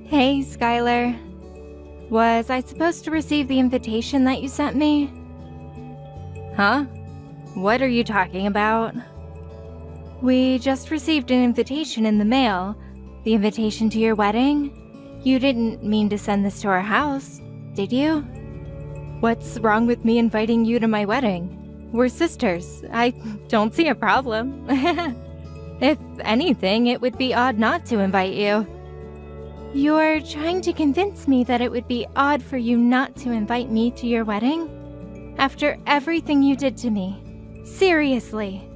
Hey, Skylar. Was I supposed to receive the invitation that you sent me? Huh? What are you talking about? We just received an invitation in the mail. The invitation to your wedding? You didn't mean to send this to our house, did you? What's wrong with me inviting you to my wedding? We're sisters. I don't see a problem. If anything, it would be odd not to invite you. You're trying to convince me that it would be odd for you not to invite me to your wedding? After everything you did to me. Seriously.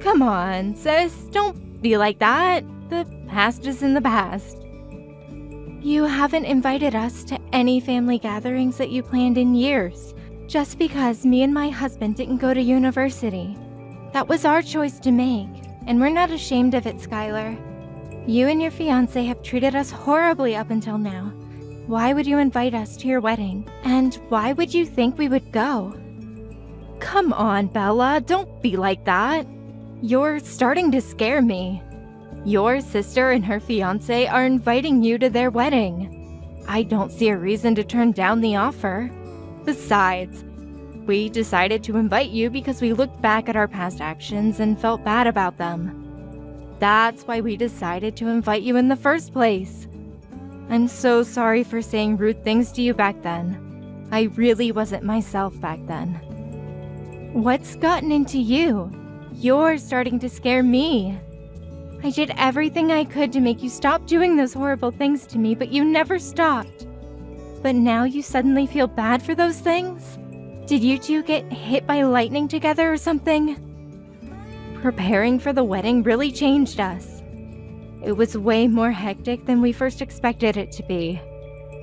Come on, sis, don't be like that. The past is in the past. You haven't invited us to any family gatherings that you planned in years, just because me and my husband didn't go to university. That was our choice to make, and we're not ashamed of it, Skylar. You and your fiancé have treated us horribly up until now. Why would you invite us to your wedding? And why would you think we would go? Come on, Bella, don't be like that. You're starting to scare me. Your sister and her fiancé are inviting you to their wedding. I don't see a reason to turn down the offer. Besides, we decided to invite you because we looked back at our past actions and felt bad about them. That's why we decided to invite you in the first place. I'm so sorry for saying rude things to you back then. I really wasn't myself back then. What's gotten into you? You're starting to scare me. I did everything I could to make you stop doing those horrible things to me, but you never stopped. But now you suddenly feel bad for those things? Did you two get hit by lightning together or something? Preparing for the wedding really changed us. It was way more hectic than we first expected it to be.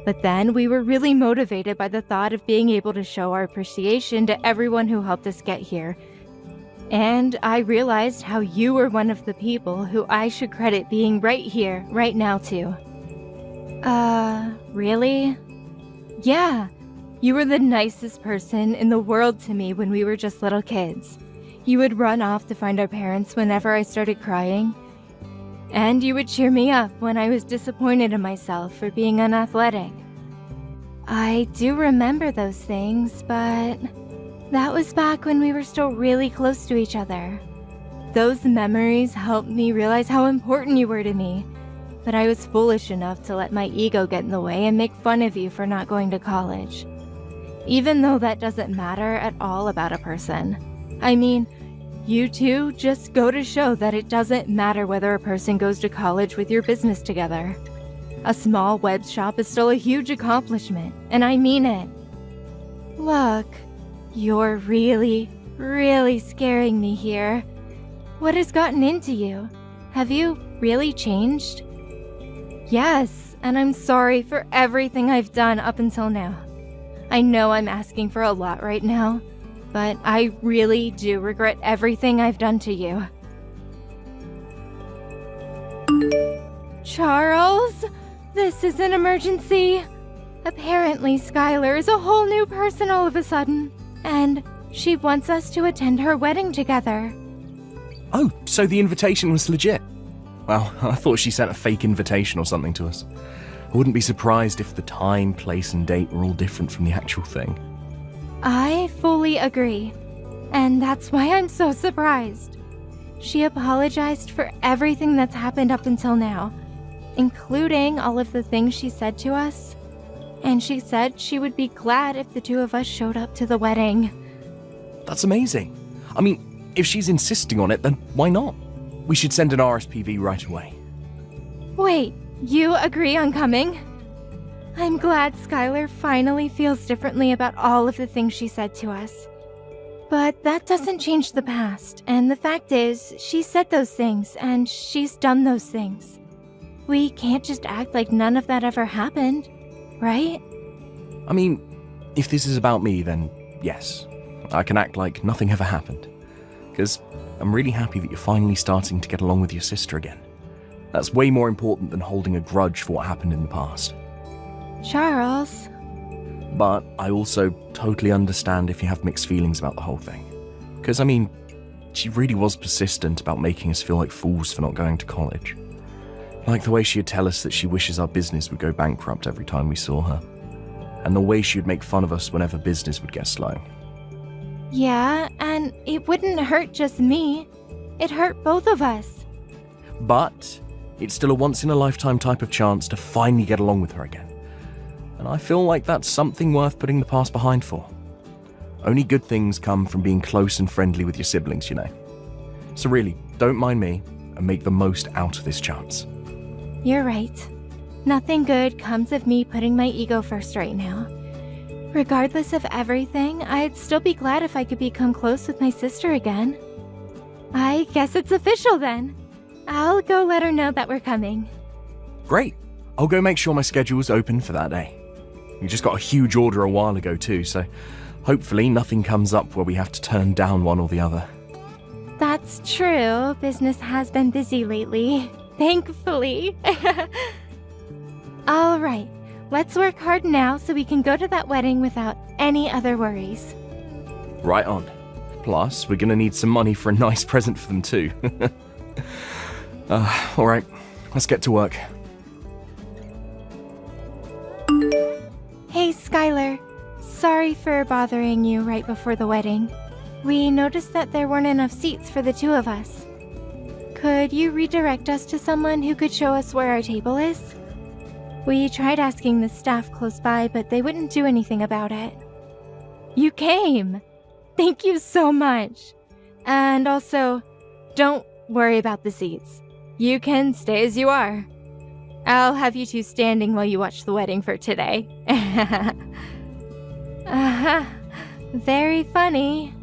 But then we were really motivated by the thought of being able to show our appreciation to everyone who helped us get here. And I realized how you were one of the people who I should credit being right here, right now too. Really? Yeah, you were the nicest person in the world to me when we were just little kids. You would run off to find our parents whenever I started crying. And you would cheer me up when I was disappointed in myself for being unathletic. I do remember those things, but that was back when we were still really close to each other. Those memories helped me realize how important you were to me, but I was foolish enough to let my ego get in the way and make fun of you for not going to college. Even though that doesn't matter at all about a person. I mean, you two just go to show that it doesn't matter whether a person goes to college with your business together. A small web shop is still a huge accomplishment, and I mean it. Look, you're really, really scaring me here. What has gotten into you? Have you really changed? Yes, and I'm sorry for everything I've done up until now. I know I'm asking for a lot right now, but I really do regret everything I've done to you. Charles, this is an emergency. Apparently, Skylar is a whole new person all of a sudden, and she wants us to attend her wedding together. Oh, so the invitation was legit? Well, I thought she sent a fake invitation or something to us. I wouldn't be surprised if the time, place, and date were all different from the actual thing. I fully agree, and that's why I'm so surprised. She apologized for everything that's happened up until now, including all of the things she said to us, and she said she would be glad if the two of us showed up to the wedding. That's amazing. I mean, if she's insisting on it, then why not? We should send an RSPV right away. Wait, you agree on coming? I'm glad Skylar finally feels differently about all of the things she said to us. But that doesn't change the past, and the fact is, she said those things, and she's done those things. We can't just act like none of that ever happened, right? I mean, if this is about me, then yes. I can act like nothing ever happened. Because I'm really happy that you're finally starting to get along with your sister again. That's way more important than holding a grudge for what happened in the past. Charles. But I also totally understand if you have mixed feelings about the whole thing. Because, I mean, she really was persistent about making us feel like fools for not going to college. Like the way she'd tell us that she wishes our business would go bankrupt every time we saw her. And the way she'd make fun of us whenever business would get slow. Yeah, and it wouldn't hurt just me. It hurt both of us. But it's still a once-in-a-lifetime type of chance to finally get along with her again. And I feel like that's something worth putting the past behind for. Only good things come from being close and friendly with your siblings, you know. So really, don't mind me and make the most out of this chance. You're right. Nothing good comes of me putting my ego first right now. Regardless of everything, I'd still be glad if I could become close with my sister again. I guess it's official then. I'll go let her know that we're coming. Great. I'll go make sure my schedule's open for that day. We just got a huge order a while ago too, so hopefully nothing comes up where we have to turn down one or the other. That's true. Business has been busy lately. Thankfully. All right. Let's work hard now so we can go to that wedding without any other worries. Right on. Plus, we're gonna need some money for a nice present for them too. Alright, let's get to work. Hey, Skylar. Sorry for bothering you right before the wedding. We noticed that there weren't enough seats for the two of us. Could you redirect us to someone who could show us where our table is? We tried asking the staff close by, but they wouldn't do anything about it. You came! Thank you so much. And also, don't worry about the seats. You can stay as you are. I'll have you two standing while you watch the wedding for today. Very funny.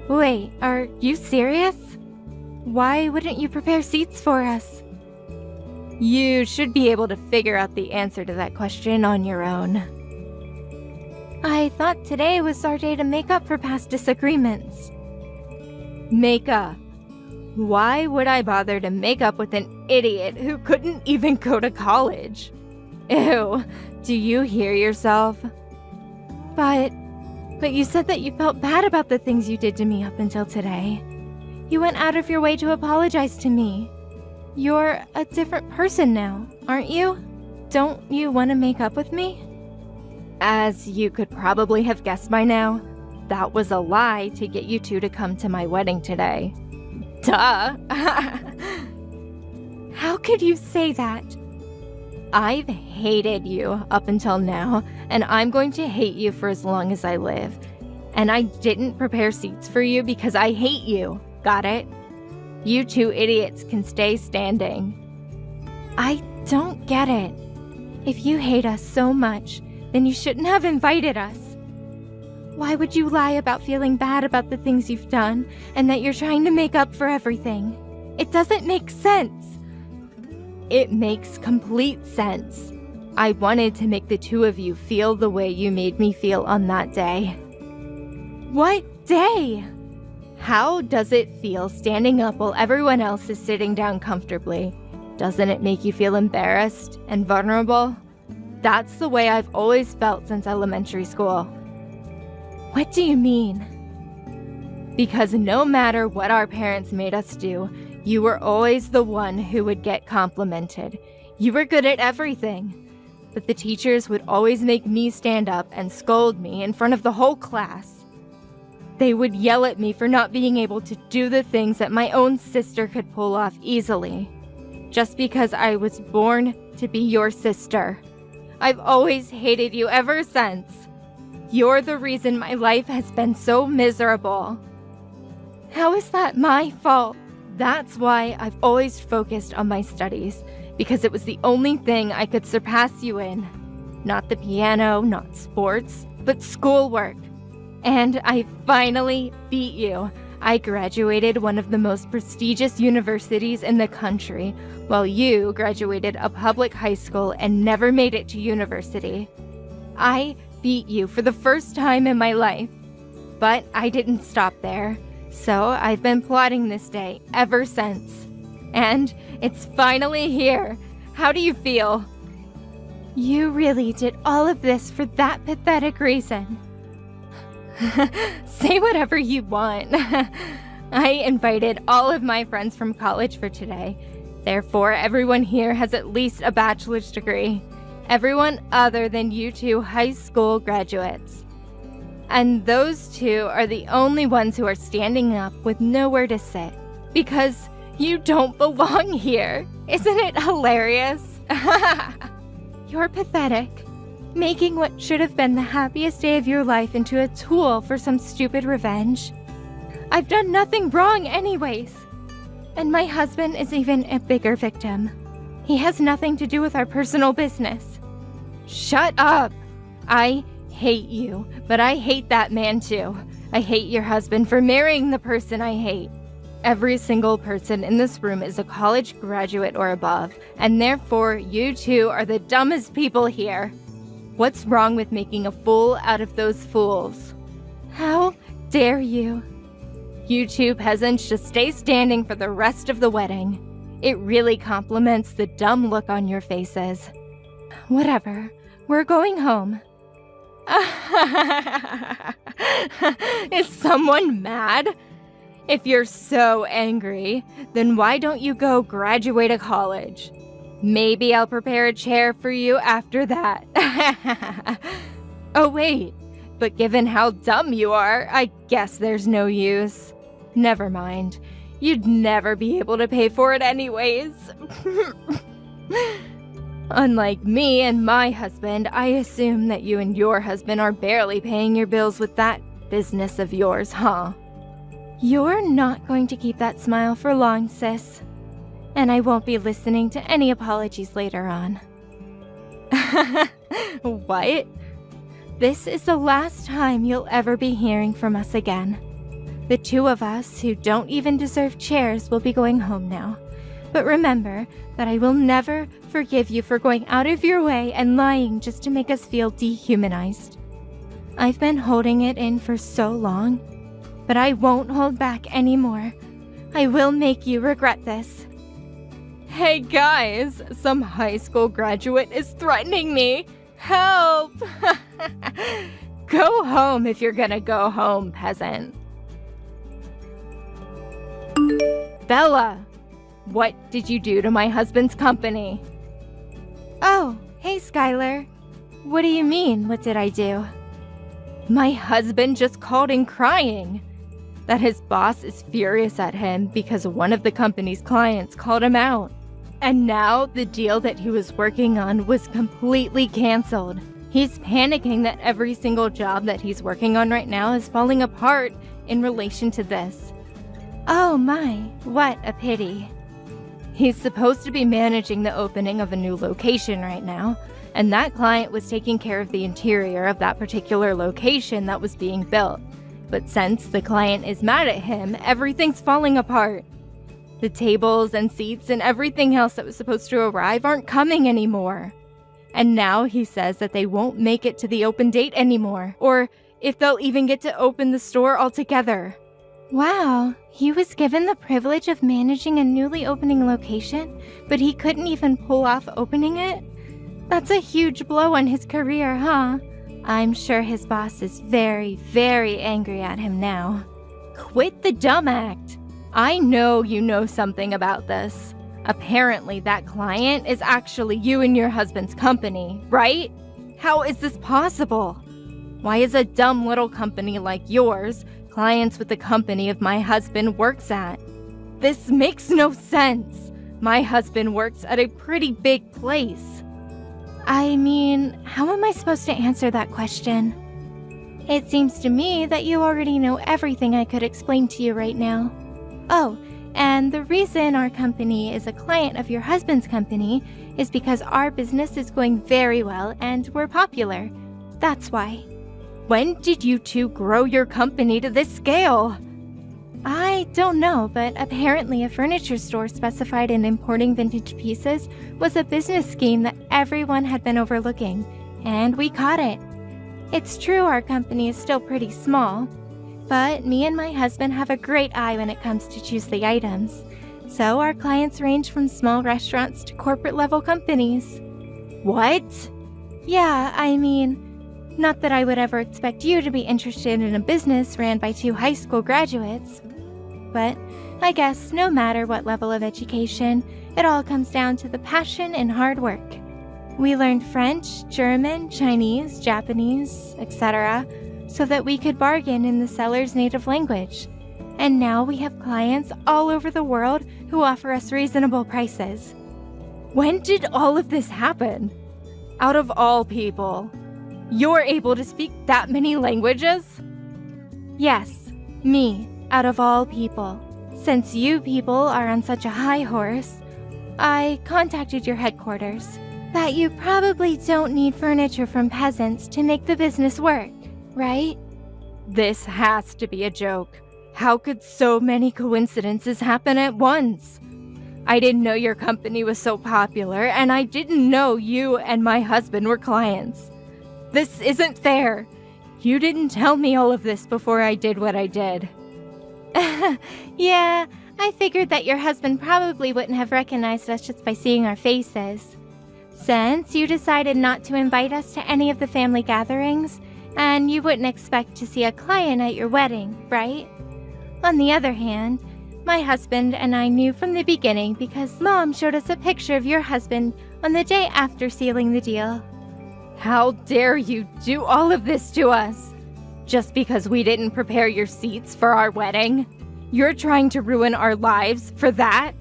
Wait, are you serious? Why wouldn't you prepare seats for us? You should be able to figure out the answer to that question on your own. I thought today was our day to make up for past disagreements. Make up? Why would I bother to make up with an idiot who couldn't even go to college? Ew, do you hear yourself? But you said that you felt bad about the things you did to me up until today. You went out of your way to apologize to me. You're a different person now, aren't you? Don't you want to make up with me? As you could probably have guessed by now, that was a lie to get you two to come to my wedding today. Duh! How could you say that? I've hated you up until now, and I'm going to hate you for as long as I live. And I didn't prepare seats for you because I hate you. Got it? You two idiots can stay standing. I don't get it. If you hate us so much, then you shouldn't have invited us. Why would you lie about feeling bad about the things you've done and that you're trying to make up for everything? It doesn't make sense. It makes complete sense. I wanted to make the two of you feel the way you made me feel on that day. What day? How does it feel standing up while everyone else is sitting down comfortably? Doesn't it make you feel embarrassed and vulnerable? That's the way I've always felt since elementary school. What do you mean? Because no matter what our parents made us do, you were always the one who would get complimented. You were good at everything. But the teachers would always make me stand up and scold me in front of the whole class. They would yell at me for not being able to do the things that my own sister could pull off easily. Just because I was born to be your sister. I've always hated you ever since. You're the reason my life has been so miserable. How is that my fault? That's why I've always focused on my studies, because it was the only thing I could surpass you in. Not the piano, not sports, but schoolwork. And I finally beat you. I graduated one of the most prestigious universities in the country, while you graduated a public high school and never made it to university. I beat you for the first time in my life. But I didn't stop there, so I've been plotting this day ever since. And it's finally here. How do you feel? You really did all of this for that pathetic reason. Say whatever you want. I invited all of my friends from college for today, Therefore, everyone here has at least a bachelor's degree. Everyone other than you two high school graduates. And those two are the only ones who are standing up with nowhere to sit. Because you don't belong here. Isn't it hilarious? You're pathetic. Making what should have been the happiest day of your life into a tool for some stupid revenge. I've done nothing wrong anyways. And my husband is even a bigger victim. He has nothing to do with our personal business. Shut up! I hate you, but I hate that man too. I hate your husband for marrying the person I hate. Every single person in this room is a college graduate or above, and therefore you two are the dumbest people here. What's wrong with making a fool out of those fools? How dare you? You two peasants just stay standing for the rest of the wedding. It really compliments the dumb look on your faces. Whatever, we're going home. Is someone mad? If you're so angry, then why don't you go graduate a college? Maybe I'll prepare a chair for you after that. Oh wait, but given how dumb you are, I guess there's no use. Never mind. You'd never be able to pay for it anyways. Unlike me and my husband, I assume that you and your husband are barely paying your bills with that business of yours, huh? You're not going to keep that smile for long, sis. And I won't be listening to any apologies later on. What? This is the last time you'll ever be hearing from us again. The two of us who don't even deserve chairs will be going home now. But remember that I will never forgive you for going out of your way and lying just to make us feel dehumanized. I've been holding it in for so long, but I won't hold back anymore. I will make you regret this. Hey guys, some high school graduate is threatening me. Help! Go home if you're gonna go home, peasant. Bella, what did you do to my husband's company? Oh, hey Skylar. What do you mean, what did I do? My husband just called in crying that his boss is furious at him because one of the company's clients called him out. And now the deal that he was working on was completely canceled. He's panicking that every single job that he's working on right now is falling apart in relation to this. Oh my, what a pity. He's supposed to be managing the opening of a new location right now, and that client was taking care of the interior of that particular location that was being built. But since the client is mad at him, everything's falling apart. The tables and seats and everything else that was supposed to arrive aren't coming anymore. And now he says that they won't make it to the open date anymore, or if they'll even get to open the store altogether. Wow, he was given the privilege of managing a newly opening location, but he couldn't even pull off opening it? That's a huge blow on his career, huh? I'm sure his boss is very, very angry at him now. Quit the dumb act. I know you know something about this. Apparently that client is actually you and your husband's company, right? How is this possible? Why is a dumb little company like yours clients with the company of my husband works at? This makes no sense. My husband works at a pretty big place. I mean, how am I supposed to answer that question? It seems to me that you already know everything I could explain to you right now. Oh, and the reason our company is a client of your husband's company is because our business is going very well and we're popular. That's why. When did you two grow your company to this scale? I don't know, but apparently a furniture store specified in importing vintage pieces was a business scheme that everyone had been overlooking, and we caught it. It's true our company is still pretty small, but me and my husband have a great eye when it comes to choose the items. So our clients range from small restaurants to corporate-level companies. What? Yeah, I mean, not that I would ever expect you to be interested in a business ran by two high school graduates, but I guess no matter what level of education, it all comes down to the passion and hard work. We learned French, German, Chinese, Japanese, etc., so that we could bargain in the seller's native language. And now we have clients all over the world who offer us reasonable prices. When did all of this happen? Out of all people, you're able to speak that many languages? Yes, me, out of all people. Since you people are on such a high horse, I contacted your headquarters. That you probably don't need furniture from peasants to make the business work, right? This has to be a joke. How could so many coincidences happen at once? I didn't know your company was so popular, and I didn't know you and my husband were clients. This isn't fair. You didn't tell me all of this before I did what I did. Yeah, I figured that your husband probably wouldn't have recognized us just by seeing our faces. Since you decided not to invite us to any of the family gatherings, and you wouldn't expect to see a client at your wedding, right? On the other hand, my husband and I knew from the beginning because Mom showed us a picture of your husband on the day after sealing the deal. How dare you do all of this to us? Just because we didn't prepare your seats for our wedding? You're trying to ruin our lives for that?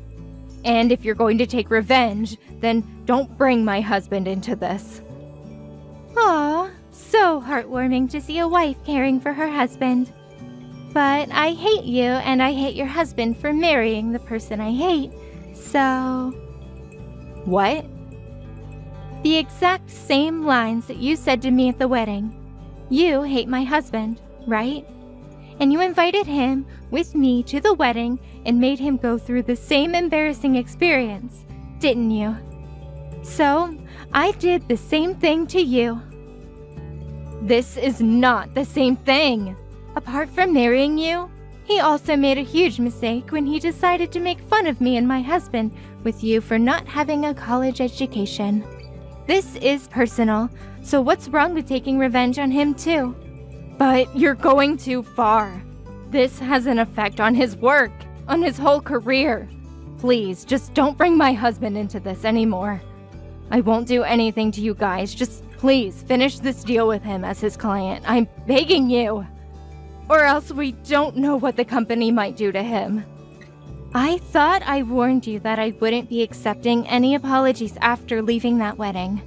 And if you're going to take revenge, then don't bring my husband into this. Aw, so heartwarming to see a wife caring for her husband. But I hate you and I hate your husband for marrying the person I hate, so... What? The exact same lines that you said to me at the wedding. You hate my husband, right? And you invited him with me to the wedding and made him go through the same embarrassing experience, didn't you? So, I did the same thing to you. This is not the same thing. Apart from marrying you, he also made a huge mistake when he decided to make fun of me and my husband with you for not having a college education. This is personal, so what's wrong with taking revenge on him too? But you're going too far. This has an effect on his work, on his whole career. Please, just don't bring my husband into this anymore. I won't do anything to you guys, just please finish this deal with him as his client. I'm begging you. Or else we don't know what the company might do to him. I thought I warned you that I wouldn't be accepting any apologies after leaving that wedding.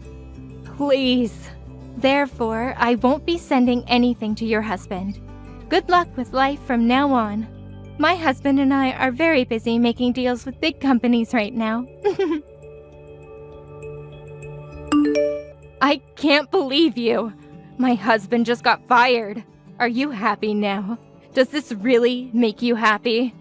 Please. Therefore, I won't be sending anything to your husband. Good luck with life from now on. My husband and I are very busy making deals with big companies right now. I can't believe you. My husband just got fired. Are you happy now? Does this really make you happy?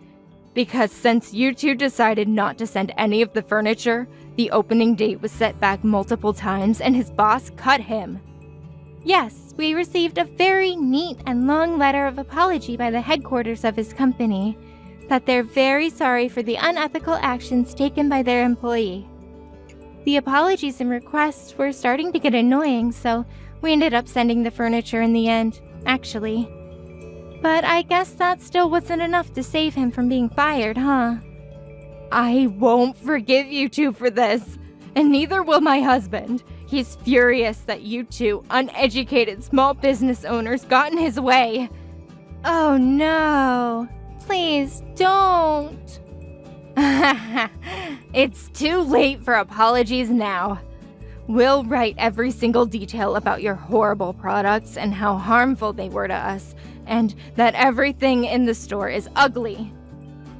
Because since you two decided not to send any of the furniture, the opening date was set back multiple times and his boss cut him. Yes, we received a very neat and long letter of apology by the headquarters of his company, that they're very sorry for the unethical actions taken by their employee. The apologies and requests were starting to get annoying, so we ended up sending the furniture in the end, actually. But I guess that still wasn't enough to save him from being fired, huh? I won't forgive you two for this, and neither will my husband. He's furious that you two uneducated small business owners got in his way. Oh no, please don't. It's too late for apologies now. We'll write every single detail about your horrible products and how harmful they were to us, and that everything in the store is ugly.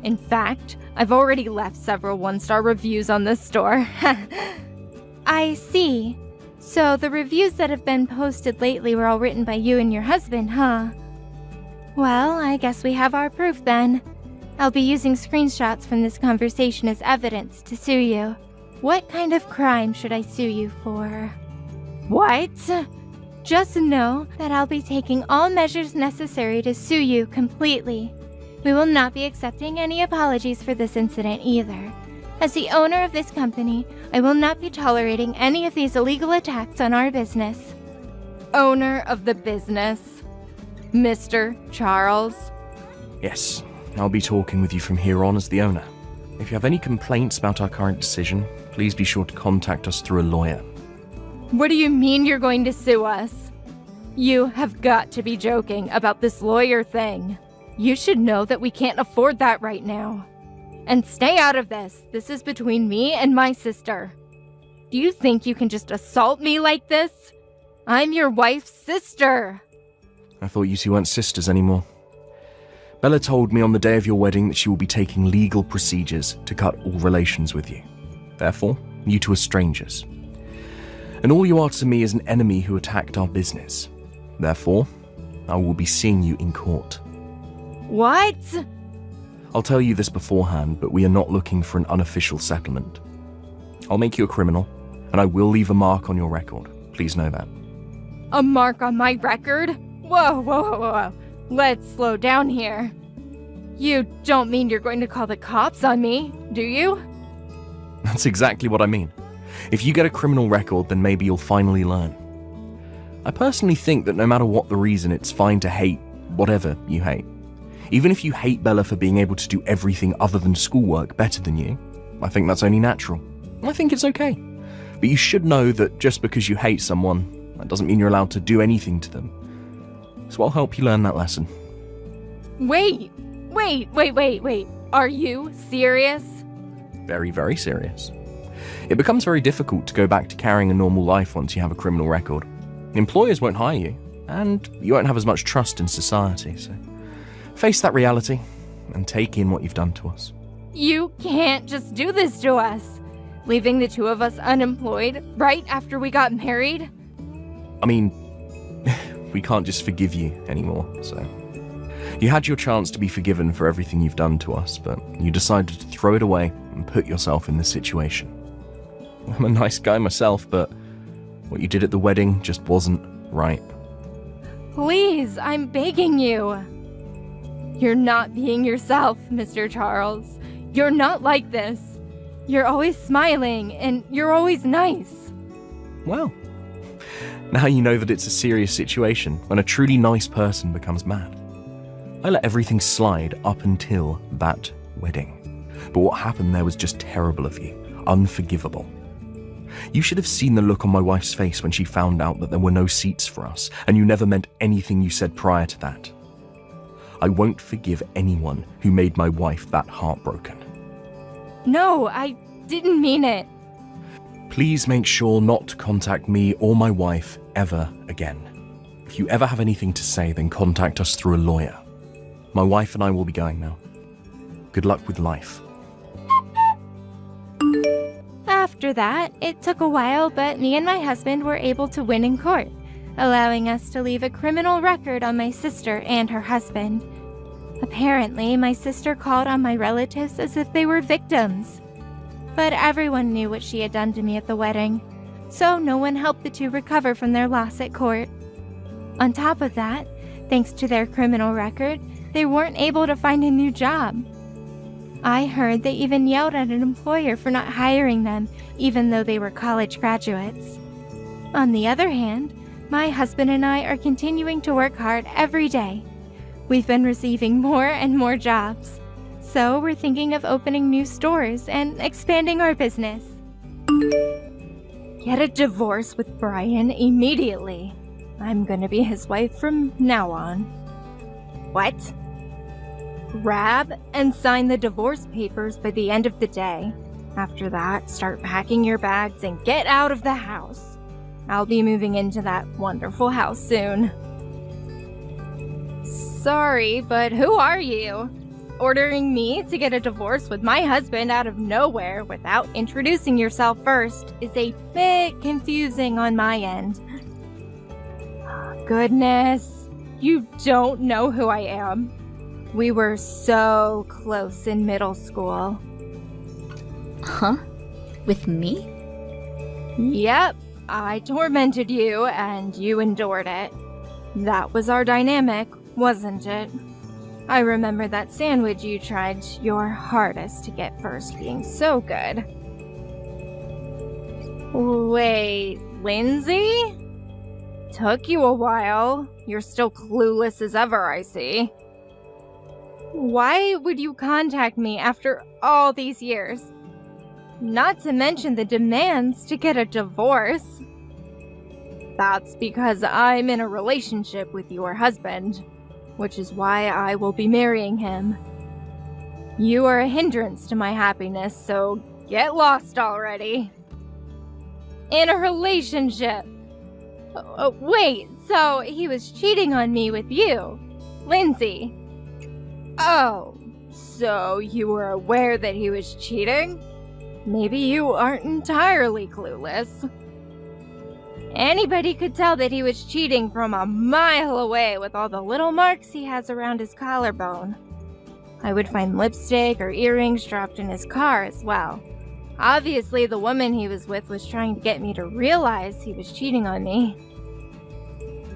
In fact, I've already left several one-star reviews on this store. I see. So the reviews that have been posted lately were all written by you and your husband, huh? Well, I guess we have our proof then. I'll be using screenshots from this conversation as evidence to sue you. What kind of crime should I sue you for? What? Just know that I'll be taking all measures necessary to sue you completely. We will not be accepting any apologies for this incident either. As the owner of this company, I will not be tolerating any of these illegal attacks on our business. Owner of the business? Mr. Charles? Yes, I'll be talking with you from here on as the owner. If you have any complaints about our current decision, please be sure to contact us through a lawyer. What do you mean you're going to sue us? You have got to be joking about this lawyer thing. You should know that we can't afford that right now. And stay out of this. This is between me and my sister. Do you think you can just assault me like this? I'm your wife's sister. I thought you two weren't sisters anymore. Bella told me on the day of your wedding that she will be taking legal procedures to cut all relations with you. Therefore, you two are strangers. And all you are to me is an enemy who attacked our business. Therefore, I will be seeing you in court. What? I'll tell you this beforehand, but we are not looking for an unofficial settlement. I'll make you a criminal, and I will leave a mark on your record. Please know that. A mark on my record? Whoa. Let's slow down here. You don't mean you're going to call the cops on me, do you? That's exactly what I mean. If you get a criminal record, then maybe you'll finally learn. I personally think that no matter what the reason, it's fine to hate whatever you hate. Even if you hate Bella for being able to do everything other than schoolwork better than you, I think that's only natural. I think it's okay. But you should know that just because you hate someone, that doesn't mean you're allowed to do anything to them. So I'll help you learn that lesson. Wait. Are you serious? Very, very serious. It becomes very difficult to go back to carrying a normal life once you have a criminal record. Employers won't hire you, and you won't have as much trust in society, so face that reality and take in what you've done to us. You can't just do this to us, leaving the two of us unemployed right after we got married. I mean, we can't just forgive you anymore, so... You had your chance to be forgiven for everything you've done to us, but you decided to throw it away and put yourself in this situation. I'm a nice guy myself, but what you did at the wedding just wasn't right. Please, I'm begging you. You're not being yourself, Mr. Charles. You're not like this. You're always smiling, and you're always nice. Well, now you know that it's a serious situation when a truly nice person becomes mad. I let everything slide up until that wedding. But what happened there was just terrible of you, unforgivable. You should have seen the look on my wife's face when she found out that there were no seats for us, and you never meant anything you said prior to that. I won't forgive anyone who made my wife that heartbroken. No, I didn't mean it. Please make sure not to contact me or my wife ever again. If you ever have anything to say, then contact us through a lawyer. My wife and I will be going now. Good luck with life. After that, it took a while, but me and my husband were able to win in court, allowing us to leave a criminal record on my sister and her husband. Apparently, my sister called on my relatives as if they were victims. But everyone knew what she had done to me at the wedding, so no one helped the two recover from their loss at court. On top of that, thanks to their criminal record, they weren't able to find a new job. I heard they even yelled at an employer for not hiring them, even though they were college graduates. On the other hand, my husband and I are continuing to work hard every day. We've been receiving more and more jobs, so we're thinking of opening new stores and expanding our business. Get a divorce with Brian immediately. I'm gonna be his wife from now on. What? Grab and sign the divorce papers by the end of the day. After that, start packing your bags and get out of the house. I'll be moving into that wonderful house soon. Sorry, but who are you? Ordering me to get a divorce with my husband out of nowhere without introducing yourself first is a bit confusing on my end. Goodness, you don't know who I am. We were so close in middle school. Huh? With me? Yep, I tormented you and you endured it. That was our dynamic, wasn't it? I remember that sandwich you tried your hardest to get first being so good. Wait, Lindsay? Took you a while. You're still clueless as ever, I see. Why would you contact me after all these years? Not to mention the demands to get a divorce. That's because I'm in a relationship with your husband, which is why I will be marrying him. You are a hindrance to my happiness, so get lost already. In a relationship. Wait, so he was cheating on me with you, Lindsay. Oh, so you were aware that he was cheating? Maybe you aren't entirely clueless. Anybody could tell that he was cheating from a mile away with all the little marks he has around his collarbone. I would find lipstick or earrings dropped in his car as well. Obviously, the woman he was with was trying to get me to realize he was cheating on me.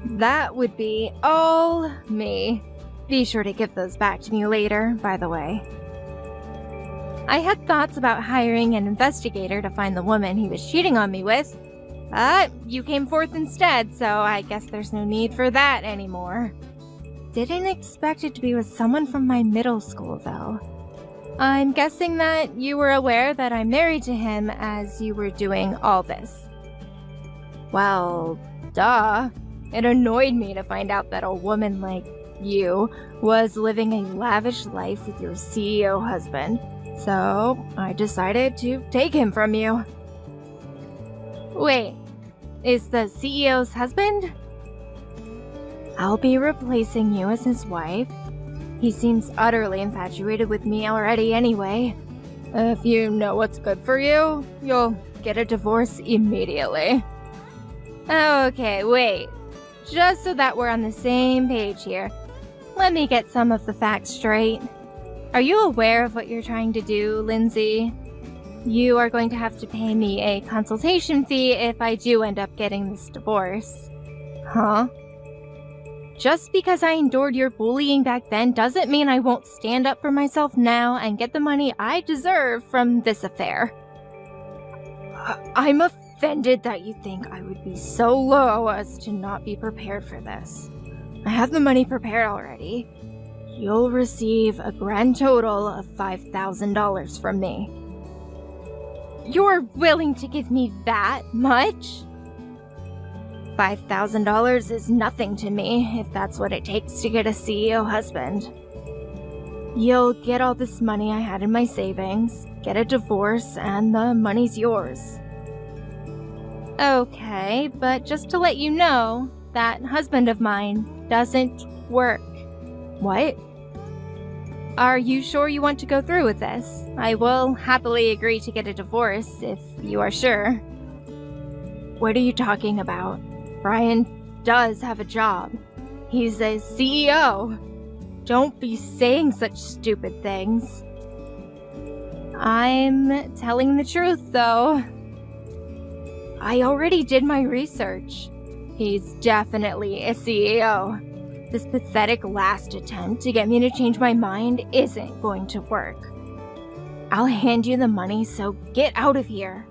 That would be all me. Be sure to give those back to me later, by the way. I had thoughts about hiring an investigator to find the woman he was cheating on me with. You came forth instead, so I guess there's no need for that anymore. Didn't expect it to be with someone from my middle school, though. I'm guessing that you were aware that I'm married to him as you were doing all this. Well, duh. It annoyed me to find out that a woman like you was living a lavish life with your CEO husband, so I decided to take him from you. Wait, is the CEO's husband? I'll be replacing you as his wife. He seems utterly infatuated with me already anyway. If you know what's good for you, you'll get a divorce immediately. Okay, wait. Just so that we're on the same page here, let me get some of the facts straight. Are you aware of what you're trying to do, Lindsay? You are going to have to pay me a consultation fee if I do end up getting this divorce. Huh? Just because I endured your bullying back then doesn't mean I won't stand up for myself now and get the money I deserve from this affair. I'm offended that you think I would be so low as to not be prepared for this. I have the money prepared already. You'll receive a grand total of $5,000 from me. You're willing to give me that much? $5,000 is nothing to me if that's what it takes to get a CEO husband. You'll get all this money I had in my savings, get a divorce, and the money's yours. Okay, but just to let you know, that husband of mine doesn't work. What? Are you sure you want to go through with this? I will happily agree to get a divorce if you are sure. What are you talking about? Brian does have a job. He's a CEO. Don't be saying such stupid things. I'm telling the truth, though. I already did my research. He's definitely a CEO. This pathetic last attempt to get me to change my mind isn't going to work. I'll hand you the money, so get out of here.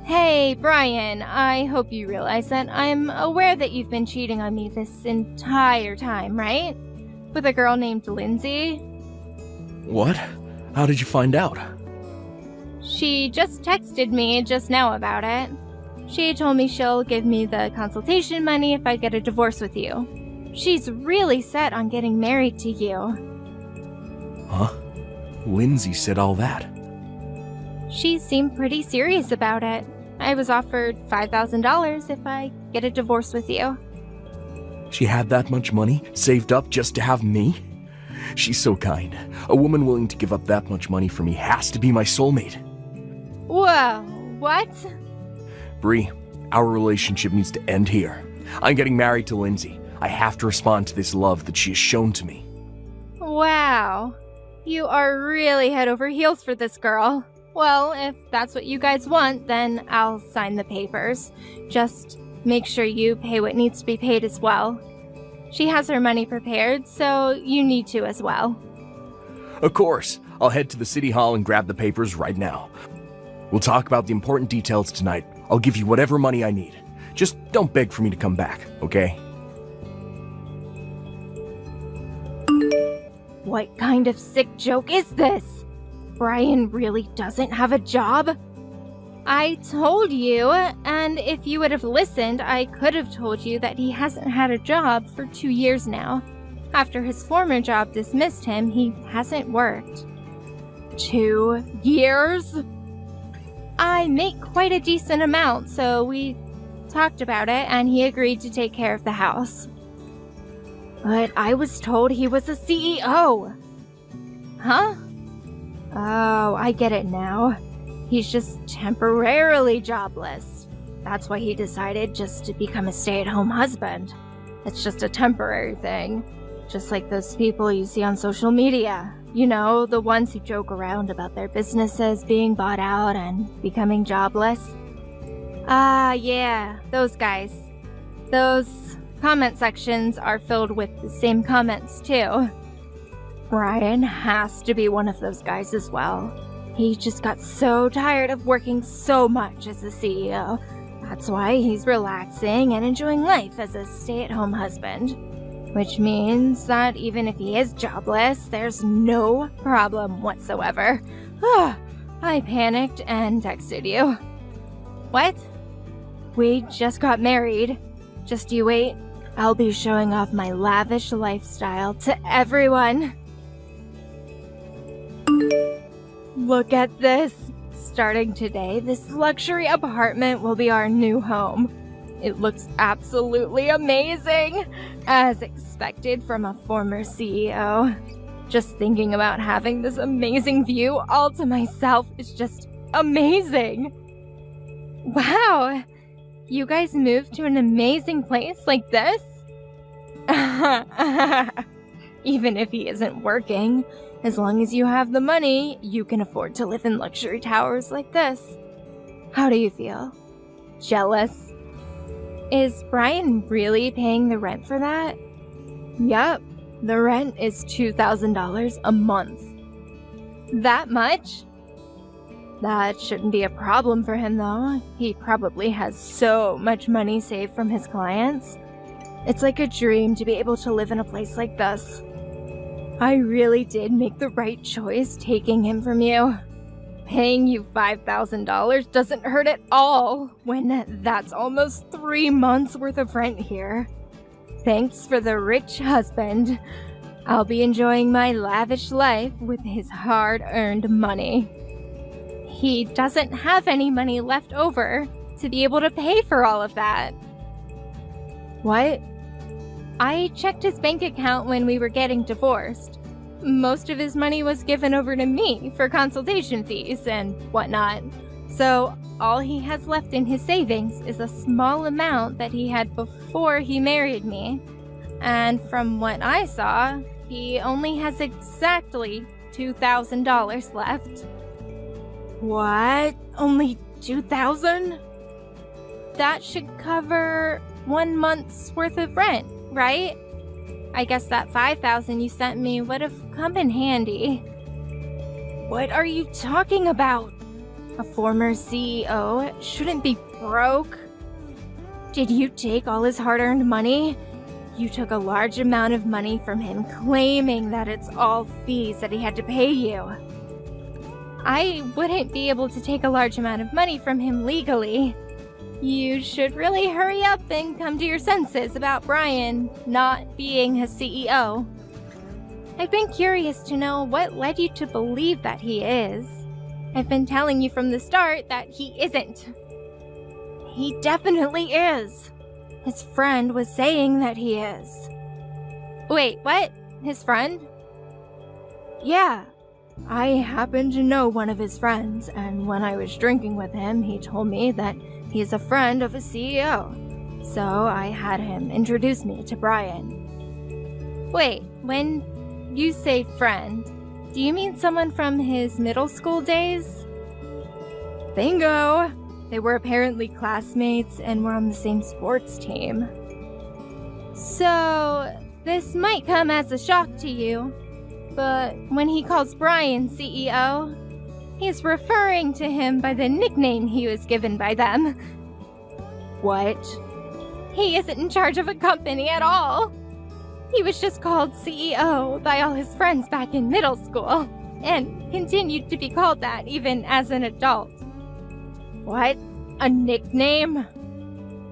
Hey, Brian, I hope you realize that I'm aware that you've been cheating on me this entire time, right? With a girl named Lindsay? What? How did you find out? She just texted me just now about it. She told me she'll give me the consultation money if I get a divorce with you. She's really set on getting married to you. Huh? Lindsay said all that. She seemed pretty serious about it. I was offered $5,000 if I get a divorce with you. She had that much money saved up just to have me? She's so kind. A woman willing to give up that much money for me has to be my soulmate. Whoa, what? Bree, our relationship needs to end here. I'm getting married to Lindsay. I have to respond to this love that she has shown to me. Wow. You are really head over heels for this girl. Well, if that's what you guys want, then I'll sign the papers. Just make sure you pay what needs to be paid as well. She has her money prepared, so you need to as well. Of course. I'll head to the city hall and grab the papers right now. We'll talk about the important details tonight. I'll give you whatever money I need. Just don't beg for me to come back, okay? What kind of sick joke is this? Brian really doesn't have a job? I told you, and if you would have listened, I could have told you that he hasn't had a job for 2 years now. After his former job dismissed him, he hasn't worked. 2 years? I make quite a decent amount, so we talked about it, and he agreed to take care of the house. But I was told he was a CEO. Huh? Oh, I get it now. He's just temporarily jobless. That's why he decided just to become a stay-at-home husband. It's just a temporary thing. Just like those people you see on social media. You know, the ones who joke around about their businesses being bought out and becoming jobless. Yeah, those guys. Those comment sections are filled with the same comments, too. Brian has to be one of those guys as well. He just got so tired of working so much as a CEO. That's why he's relaxing and enjoying life as a stay-at-home husband. Which means that even if he is jobless, there's no problem whatsoever. I panicked and texted you. What? We just got married. Just you wait. I'll be showing off my lavish lifestyle to everyone. Look at this. Starting today, this luxury apartment will be our new home. It looks absolutely amazing, as expected from a former CEO. Just thinking about having this amazing view all to myself is just amazing. Wow, you guys moved to an amazing place like this? Even if he isn't working, as long as you have the money, you can afford to live in luxury towers like this. How do you feel? Jealous? Is Brian really paying the rent for that? Yup, the rent is $2,000 a month. That much? That shouldn't be a problem for him though. He probably has so much money saved from his clients. It's like a dream to be able to live in a place like this. I really did make the right choice taking him from you. Paying you $5,000 doesn't hurt at all when that's almost 3 months worth of rent here. Thanks for the rich husband. I'll be enjoying my lavish life with his hard-earned money. He doesn't have any money left over to be able to pay for all of that. What? I checked his bank account when we were getting divorced. Most of his money was given over to me for consultation fees and whatnot. So all he has left in his savings is a small amount that he had before he married me. And from what I saw, he only has exactly $2,000 left. What? Only $2,000? That should cover 1 month's worth of rent, right? I guess that $5,000 you sent me would have come in handy. What are you talking about? A former CEO shouldn't be broke. Did you take all his hard-earned money? You took a large amount of money from him, claiming that it's all fees that he had to pay you. I wouldn't be able to take a large amount of money from him legally. You should really hurry up and come to your senses about Brian not being his CEO. I've been curious to know what led you to believe that he is. I've been telling you from the start that he isn't. He definitely is. His friend was saying that he is. Wait, what? His friend? Yeah. I happen to know one of his friends, and when I was drinking with him, he told me that he's a friend of a CEO. So I had him introduce me to Brian. Wait, when you say friend, do you mean someone from his middle school days? Bingo! They were apparently classmates and were on the same sports team. So, this might come as a shock to you, but when he calls Brian CEO, he's referring to him by the nickname he was given by them. What? He isn't in charge of a company at all. He was just called CEO by all his friends back in middle school, and continued to be called that even as an adult. What? A nickname?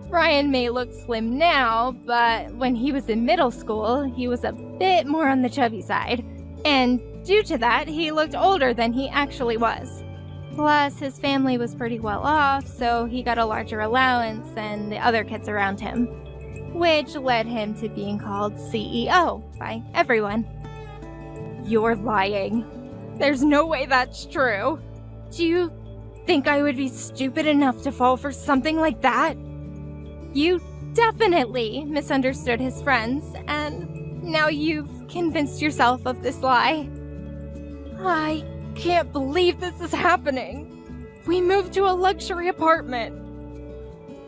Ryan may look slim now, but when he was in middle school, he was a bit more on the chubby side, and due to that, he looked older than he actually was. Plus, his family was pretty well off, so he got a larger allowance than the other kids around him, which led him to being called CEO by everyone. You're lying. There's no way that's true. Do you think I would be stupid enough to fall for something like that? You definitely misunderstood his friends, and now you've convinced yourself of this lie. I can't believe this is happening. We moved to a luxury apartment.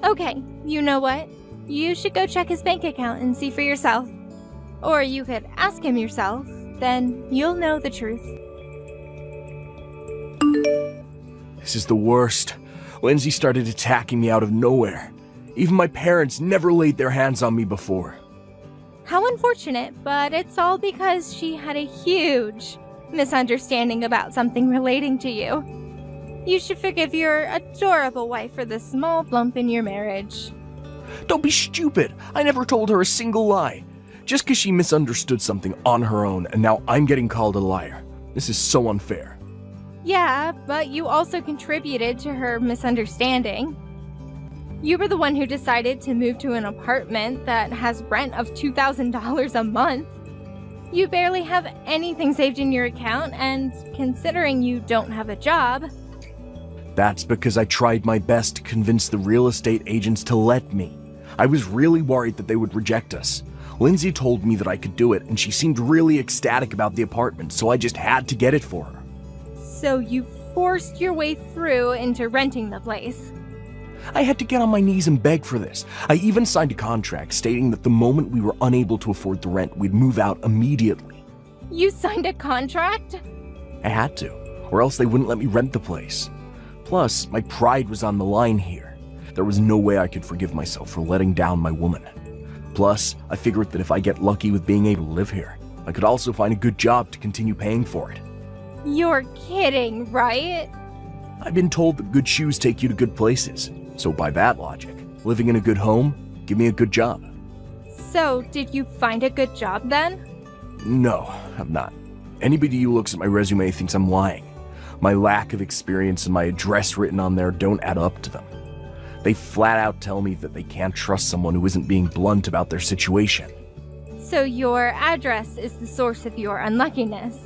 Okay, you know what? You should go check his bank account and see for yourself. Or you could ask him yourself, then you'll know the truth. This is the worst. Lindsay started attacking me out of nowhere. Even my parents never laid their hands on me before. How unfortunate, but it's all because she had a huge misunderstanding about something relating to you. You should forgive your adorable wife for the small bump in your marriage. Don't be stupid. I never told her a single lie. Just because she misunderstood something on her own, and now I'm getting called a liar. This is so unfair. Yeah, but you also contributed to her misunderstanding. You were the one who decided to move to an apartment that has rent of $2,000 a month. You barely have anything saved in your account, and considering you don't have a job... That's because I tried my best to convince the real estate agents to let me. I was really worried that they would reject us. Lindsay told me that I could do it, and she seemed really ecstatic about the apartment, so I just had to get it for her. So you forced your way through into renting the place. I had to get on my knees and beg for this. I even signed a contract stating that the moment we were unable to afford the rent, we'd move out immediately. You signed a contract? I had to, or else they wouldn't let me rent the place. Plus, my pride was on the line here. There was no way I could forgive myself for letting down my woman. Plus, I figured that if I get lucky with being able to live here, I could also find a good job to continue paying for it. You're kidding, right? I've been told that good shoes take you to good places. So by that logic, living in a good home, give me a good job. So, did you find a good job then? No, I'm not. Anybody who looks at my resume thinks I'm lying. My lack of experience and my address written on there don't add up to them. They flat out tell me that they can't trust someone who isn't being blunt about their situation. So your address is the source of your unluckiness.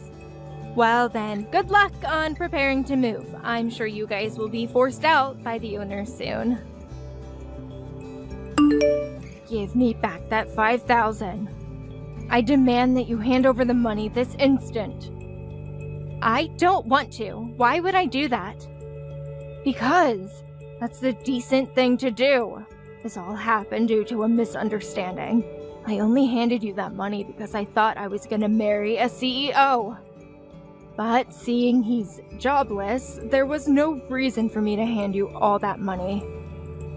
Well then, good luck on preparing to move. I'm sure you guys will be forced out by the owners soon. Give me back that $5,000. I demand that you hand over the money this instant. I don't want to. Why would I do that? Because that's the decent thing to do. This all happened due to a misunderstanding. I only handed you that money because I thought I was gonna marry a CEO. But seeing he's jobless, there was no reason for me to hand you all that money.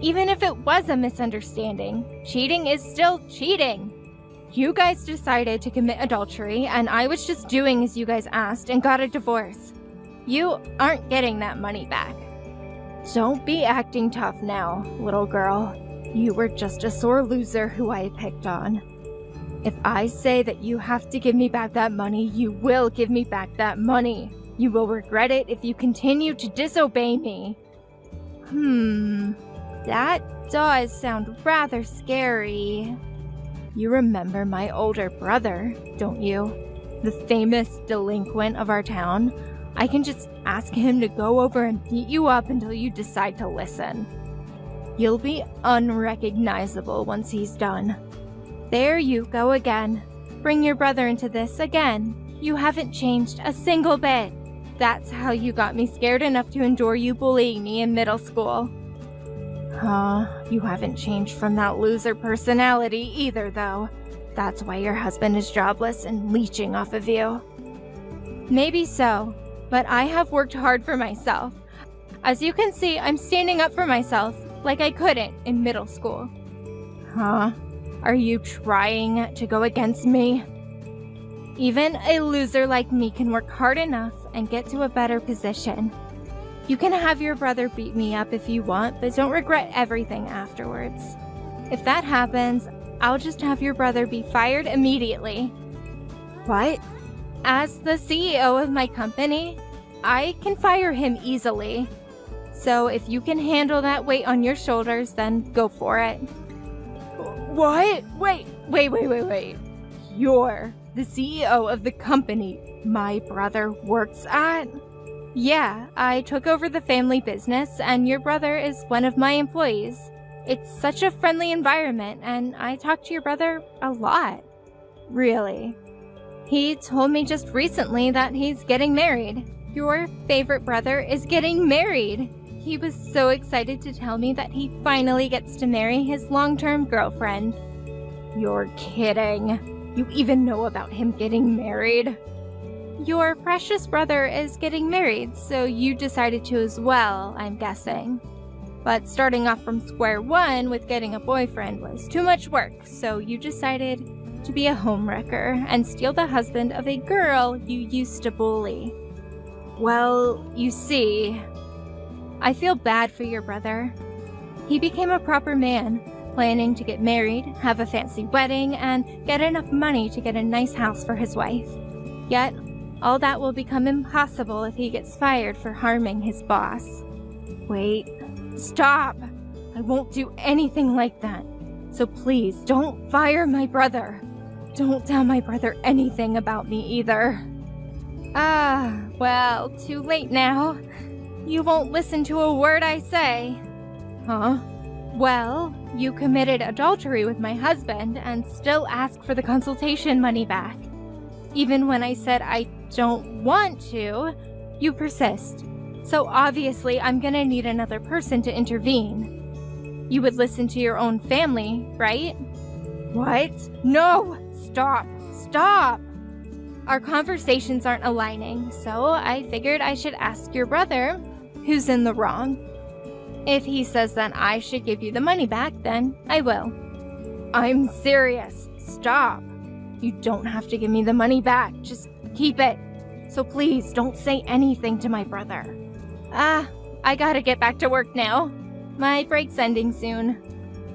Even if it was a misunderstanding, cheating is still cheating. You guys decided to commit adultery, and I was just doing as you guys asked and got a divorce. You aren't getting that money back. Don't be acting tough now, little girl. You were just a sore loser who I picked on. If I say that you have to give me back that money, you will give me back that money. You will regret it if you continue to disobey me. That does sound rather scary. You remember my older brother, don't you? The famous delinquent of our town? I can just ask him to go over and beat you up until you decide to listen. You'll be unrecognizable once he's done. There you go again. Bring your brother into this again. You haven't changed a single bit. That's how you got me scared enough to endure you bullying me in middle school. You haven't changed from that loser personality either, though. That's why your husband is jobless and leeching off of you. Maybe so, but I have worked hard for myself. As you can see, I'm standing up for myself like I couldn't in middle school. Are Are you trying to go against me? Even a loser like me can work hard enough and get to a better position. You can have your brother beat me up if you want, but don't regret everything afterwards. If that happens, I'll just have your brother be fired immediately. What? As the CEO of my company, I can fire him easily. So if you can handle that weight on your shoulders, then go for it. What? Wait. You're the CEO of the company my brother works at? Yeah, I took over the family business, and your brother is one of my employees. It's such a friendly environment, and I talk to your brother a lot. Really. He told me just recently that he's getting married. Your favorite brother is getting married. He was so excited to tell me that he finally gets to marry his long-term girlfriend. You're kidding. You even know about him getting married? Your precious brother is getting married, so you decided to as well, I'm guessing. But starting off from square one with getting a boyfriend was too much work, so you decided to be a homewrecker and steal the husband of a girl you used to bully. Well, you see, I feel bad for your brother. He became a proper man, planning to get married, have a fancy wedding, and get enough money to get a nice house for his wife. Yet, all that will become impossible if he gets fired for harming his boss. Wait, stop! I won't do anything like that. So please, don't fire my brother. Don't tell my brother anything about me either. Well, too late now. You won't listen to a word I say. Huh? Well, you committed adultery with my husband and still ask for the consultation money back. Even when I said I don't want to, you persist. So obviously I'm gonna need another person to intervene. You would listen to your own family, right? What? No! Stop! Our conversations aren't aligning, so I figured I should ask your brother, who's in the wrong. If he says that I should give you the money back, then I will. I'm serious. Stop. You don't have to give me the money back. Just keep it. So please don't say anything to my brother. I gotta get back to work now. My break's ending soon.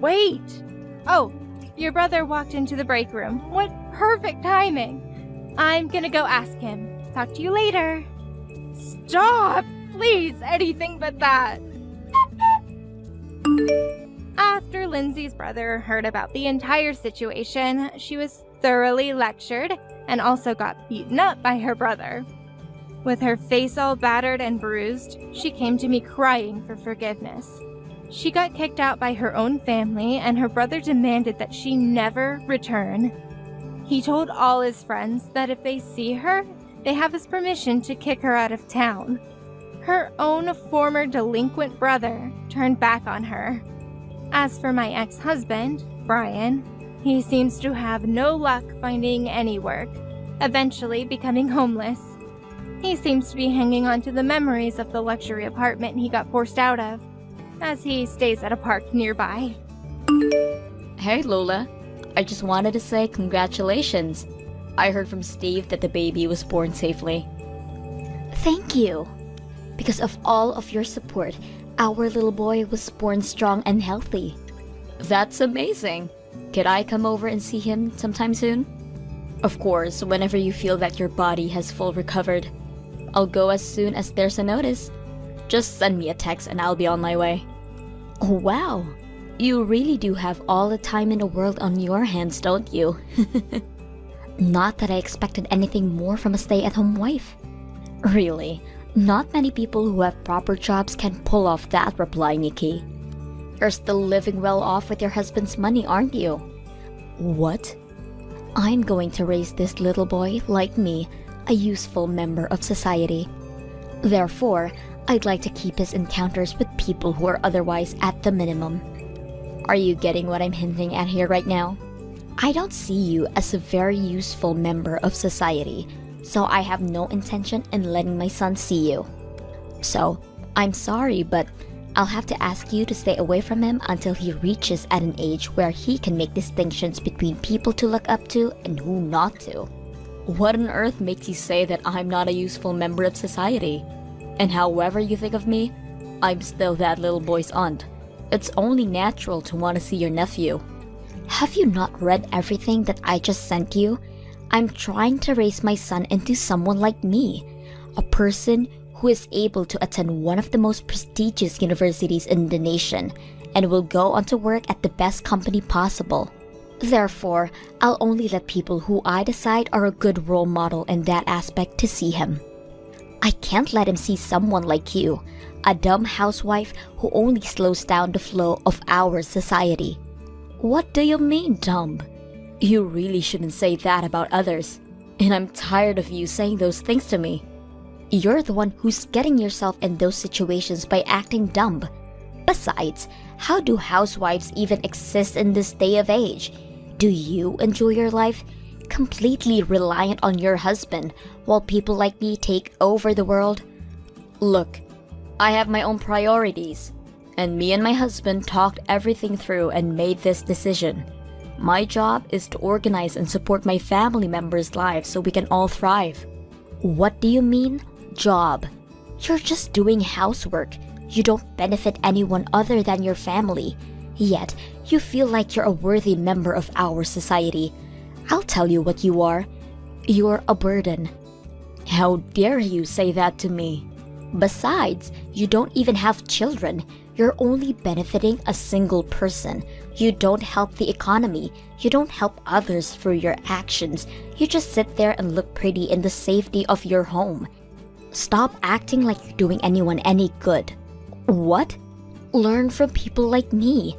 Wait! Oh, your brother walked into the break room. What perfect timing. I'm gonna go ask him. Talk to you later. Stop! Please, anything but that. After Lindsay's brother heard about the entire situation, she was thoroughly lectured and also got beaten up by her brother. With her face all battered and bruised, she came to me crying for forgiveness. She got kicked out by her own family, and her brother demanded that she never return. He told all his friends that if they see her, they have his permission to kick her out of town. Her own former delinquent brother turned back on her. As for my ex-husband, Brian, he seems to have no luck finding any work, eventually becoming homeless. He seems to be hanging on to the memories of the luxury apartment he got forced out of, as he stays at a park nearby. Hey Lola, I just wanted to say congratulations. I heard from Steve that the baby was born safely. Thank you. Because of all of your support, our little boy was born strong and healthy. That's amazing. Could I come over and see him sometime soon? Of course, whenever you feel that your body has full recovered. I'll go as soon as there's a notice. Just send me a text and I'll be on my way. Oh wow, you really do have all the time in the world on your hands, don't you? Not that I expected anything more from a stay-at-home wife. Really, not many people who have proper jobs can pull off that reply, Nikki. You're still living well off with your husband's money, aren't you? What? I'm going to raise this little boy, like me, a useful member of society. Therefore, I'd like to keep his encounters with people who are otherwise at the minimum. Are you getting what I'm hinting at here right now? I don't see you as a very useful member of society, so I have no intention in letting my son see you. So, I'm sorry, but I'll have to ask you to stay away from him until he reaches at an age where he can make distinctions between people to look up to and who not to. What on earth makes you say that I'm not a useful member of society? And however you think of me, I'm still that little boy's aunt. It's only natural to want to see your nephew. Have you not read everything that I just sent you? I'm trying to raise my son into someone like me, a person who is able to attend one of the most prestigious universities in the nation and will go on to work at the best company possible. Therefore, I'll only let people who I decide are a good role model in that aspect to see him. I can't let him see someone like you, a dumb housewife who only slows down the flow of our society. What do you mean, dumb? You really shouldn't say that about others, and I'm tired of you saying those things to me. You're the one who's getting yourself in those situations by acting dumb. Besides, how do housewives even exist in this day of age? Do you enjoy your life? Completely reliant on your husband, while people like me take over the world? Look, I have my own priorities, and me and my husband talked everything through and made this decision. My job is to organize and support my family members' lives so we can all thrive. What do you mean, job? You're just doing housework. You don't benefit anyone other than your family. Yet, you feel like you're a worthy member of our society. I'll tell you what you are. You're a burden. How dare you say that to me? Besides, you don't even have children. You're only benefiting a single person. You don't help the economy. You don't help others through your actions. You just sit there and look pretty in the safety of your home. Stop acting like you're doing anyone any good. What? Learn from people like me,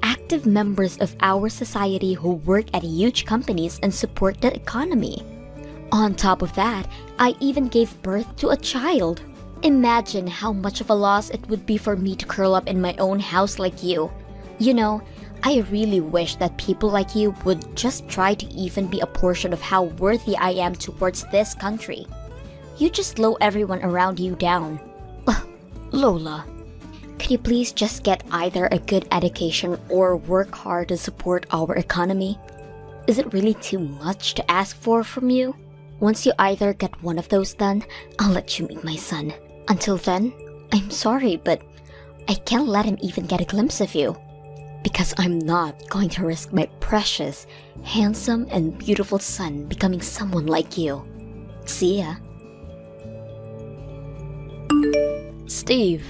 active members of our society who work at huge companies and support the economy. On top of that, I even gave birth to a child. Imagine how much of a loss it would be for me to curl up in my own house like you. You know, I really wish that people like you would just try to even be a portion of how worthy I am towards this country. You just slow everyone around you down. Lola, could you please just get either a good education or work hard to support our economy? Is it really too much to ask for from you? Once you either get one of those done, I'll let you meet my son. Until then, I'm sorry, but I can't let him even get a glimpse of you. Because I'm not going to risk my precious, handsome, and beautiful son becoming someone like you. See ya. Steve,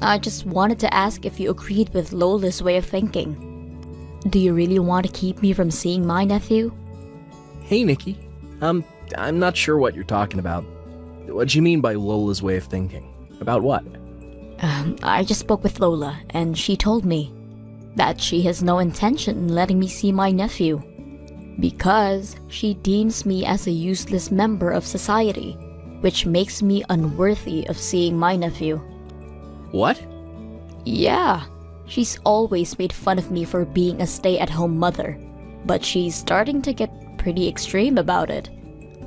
I just wanted to ask if you agreed with Lola's way of thinking. Do you really want to keep me from seeing my nephew? Hey, Nikki. I'm not sure what you're talking about. What do you mean by Lola's way of thinking? About what? I just spoke with Lola, and she told me that she has no intention in letting me see my nephew. Because she deems me as a useless member of society, which makes me unworthy of seeing my nephew. What? Yeah, she's always made fun of me for being a stay-at-home mother, but she's starting to get pretty extreme about it.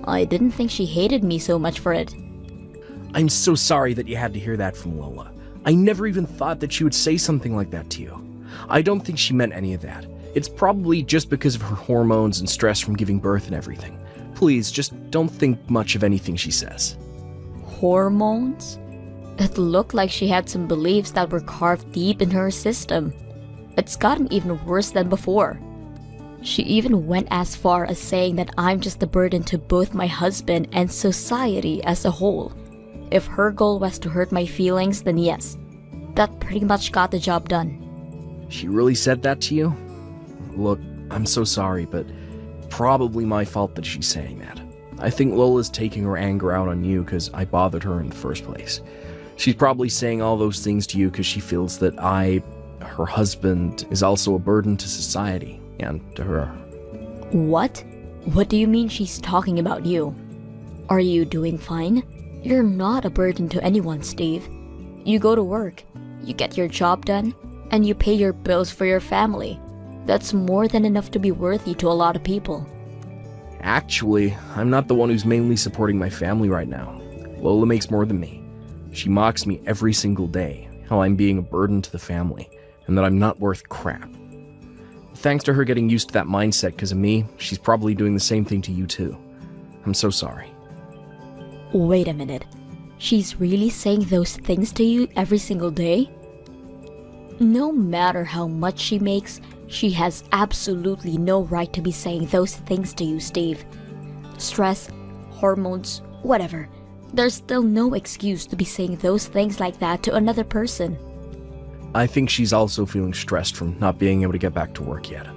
I didn't think she hated me so much for it. I'm so sorry that you had to hear that from Lola. I never even thought that she would say something like that to you. I don't think she meant any of that. It's probably just because of her hormones and stress from giving birth and everything. Please, just don't think much of anything she says. Hormones? It looked like she had some beliefs that were carved deep in her system. It's gotten even worse than before. She even went as far as saying that I'm just a burden to both my husband and society as a whole. If her goal was to hurt my feelings, then yes, that pretty much got the job done. She really said that to you? Look, I'm so sorry, but probably my fault that she's saying that. I think Lola's taking her anger out on you because I bothered her in the first place. She's probably saying all those things to you because she feels that her husband, is also a burden to society and to her. What? What do you mean she's talking about you? Are you doing fine? You're not a burden to anyone, Steve. You go to work, you get your job done, and you pay your bills for your family. That's more than enough to be worthy to a lot of people. Actually, I'm not the one who's mainly supporting my family right now. Lola makes more than me. She mocks me every single day. how I'm being a burden to the family, and that I'm not worth crap. Thanks to her getting used to that mindset because of me, she's probably doing the same thing to you too. I'm so sorry. Wait a minute. She's really saying those things to you every single day? No matter how much she makes, she has absolutely no right to be saying those things to you, Steve. Stress, hormones, whatever. There's still no excuse to be saying those things like that to another person. I think she's also feeling stressed from not being able to get back to work yet.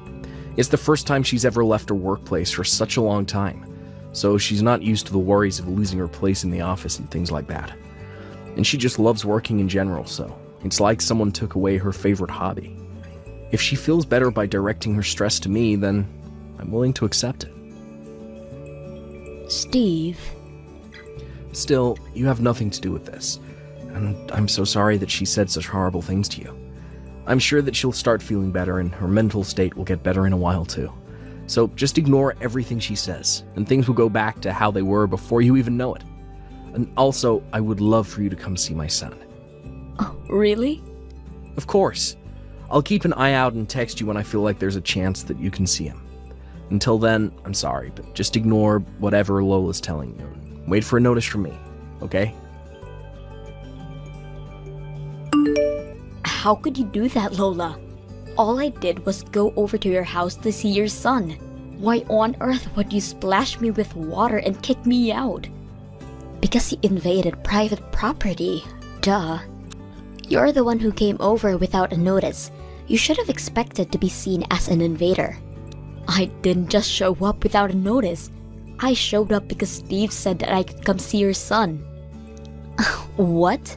It's the first time she's ever left her workplace for such a long time, so she's not used to the worries of losing her place in the office and things like that. And she just loves working in general, so it's like someone took away her favorite hobby. If she feels better by directing her stress to me, then I'm willing to accept it. Steve. Still, you have nothing to do with this, and I'm so sorry that she said such horrible things to you. I'm sure that she'll start feeling better and her mental state will get better in a while too. So just ignore everything she says, and things will go back to how they were before you even know it. And also, I would love for you to come see my son. Oh, really? Of course. I'll keep an eye out and text you when I feel like there's a chance that you can see him. Until then, I'm sorry, but just ignore whatever Lola's telling you. Wait for a notice from me, okay? How could you do that, Lola? All I did was go over to your house to see your son. Why on earth would you splash me with water and kick me out? Because he invaded private property. Duh. You're the one who came over without a notice. You should have expected to be seen as an invader. I didn't just show up without a notice. I showed up because Steve said that I could come see your son. What?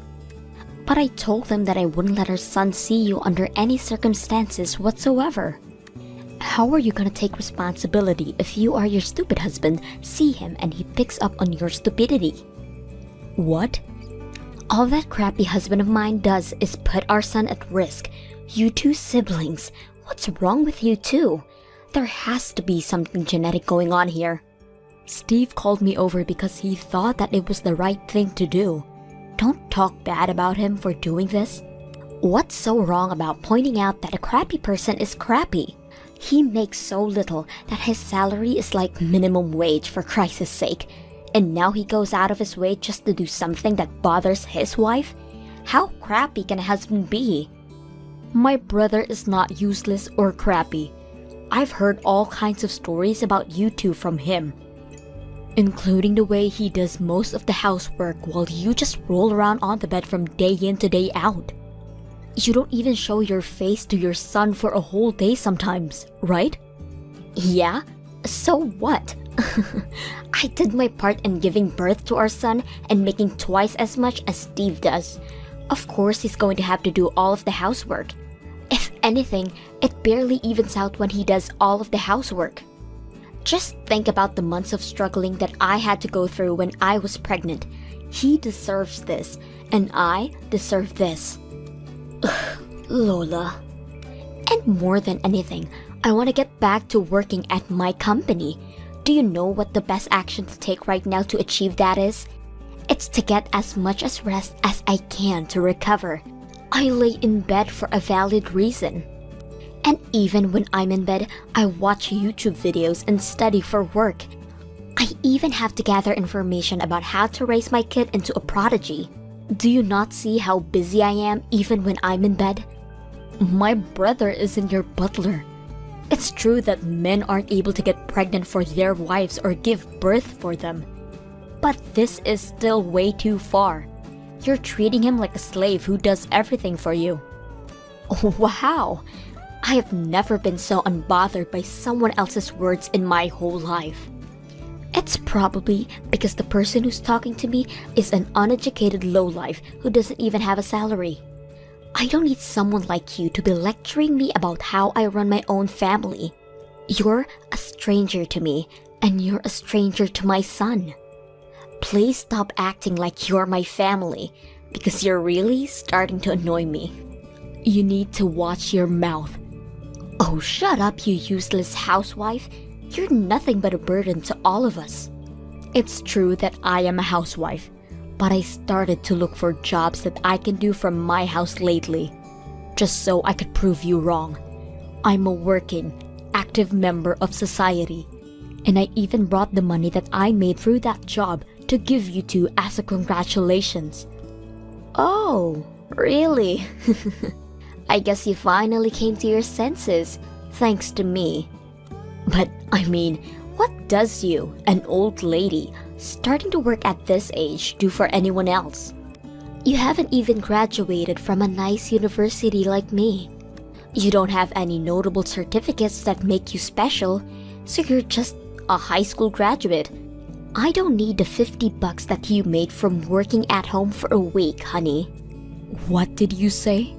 But I told him that I wouldn't let our son see you under any circumstances whatsoever. How are you gonna take responsibility if you or your stupid husband see him and he picks up on your stupidity? What? All that crappy husband of mine does is put our son at risk. You two siblings, what's wrong with you two? There has to be something genetic going on here. Steve called me over because he thought that it was the right thing to do. Don't talk bad about him for doing this. What's so wrong about pointing out that a crappy person is crappy? He makes so little that his salary is like minimum wage, for Christ's sake. And now he goes out of his way just to do something that bothers his wife? How crappy can a husband be? My brother is not useless or crappy. I've heard all kinds of stories about you two from him, including the way he does most of the housework while you just roll around on the bed from day in to day out. You don't even show your face to your son for a whole day sometimes, right? Yeah? So what? I did my part in giving birth to our son and making twice as much as Steve does. Of course he's going to have to do all of the housework. If anything, it barely evens out when he does all of the housework. Just think about the months of struggling that I had to go through when I was pregnant. He deserves this, and I deserve this. Ugh, Lola. And more than anything, I want to get back to working at my company. Do you know what the best action to take right now to achieve that is? It's to get as much as rest as I can to recover. I lay in bed for a valid reason. And even when I'm in bed, I watch YouTube videos and study for work. I even have to gather information about how to raise my kid into a prodigy. Do you not see how busy I am even when I'm in bed? My brother isn't your butler. It's true that men aren't able to get pregnant for their wives or give birth for them. But this is still way too far. You're treating him like a slave who does everything for you. Wow! I have never been so unbothered by someone else's words in my whole life. It's probably because the person who's talking to me is an uneducated lowlife who doesn't even have a salary. I don't need someone like you to be lecturing me about how I run my own family. You're a stranger to me, and you're a stranger to my son. Please stop acting like you're my family, because you're really starting to annoy me. You need to watch your mouth. Oh, shut up, you useless housewife. You're nothing but a burden to all of us. It's true that I am a housewife, but I started to look for jobs that I can do from my house lately, just so I could prove you wrong. I'm a working, active member of society, and I even brought the money that I made through that job to give you two as a congratulations. Oh, really? I guess you finally came to your senses, thanks to me. But I mean, what does you, an old lady, starting to work at this age, do for anyone else? You haven't even graduated from a nice university like me. You don't have any notable certificates that make you special, so you're just a high school graduate. I don't need the $50 that you made from working at home for a week, honey. What did you say?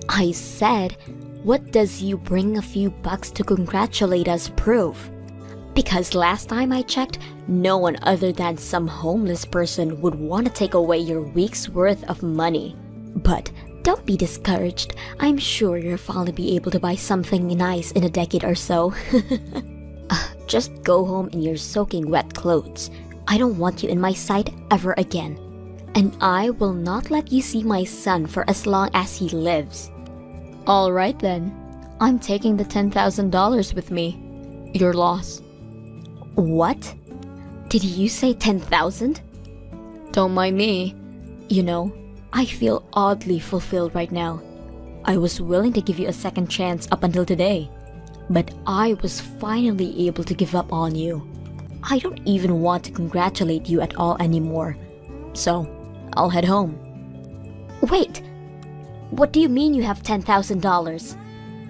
I said, what does you bring a few bucks to congratulate us prove? Because last time I checked, no one other than some homeless person would want to take away your week's worth of money. But don't be discouraged. I'm sure you'll finally be able to buy something nice in a decade or so. Just go home in your soaking wet clothes. I don't want you in my sight ever again. And I will not let you see my son for as long as he lives. All right then. I'm taking the $10,000 with me. Your loss. What? Did you say 10,000? Don't mind me. You know, I feel oddly fulfilled right now. I was willing to give you a second chance up until today, but I was finally able to give up on you. I don't even want to congratulate you at all anymore, so I'll head home. Wait! What do you mean you have $10,000?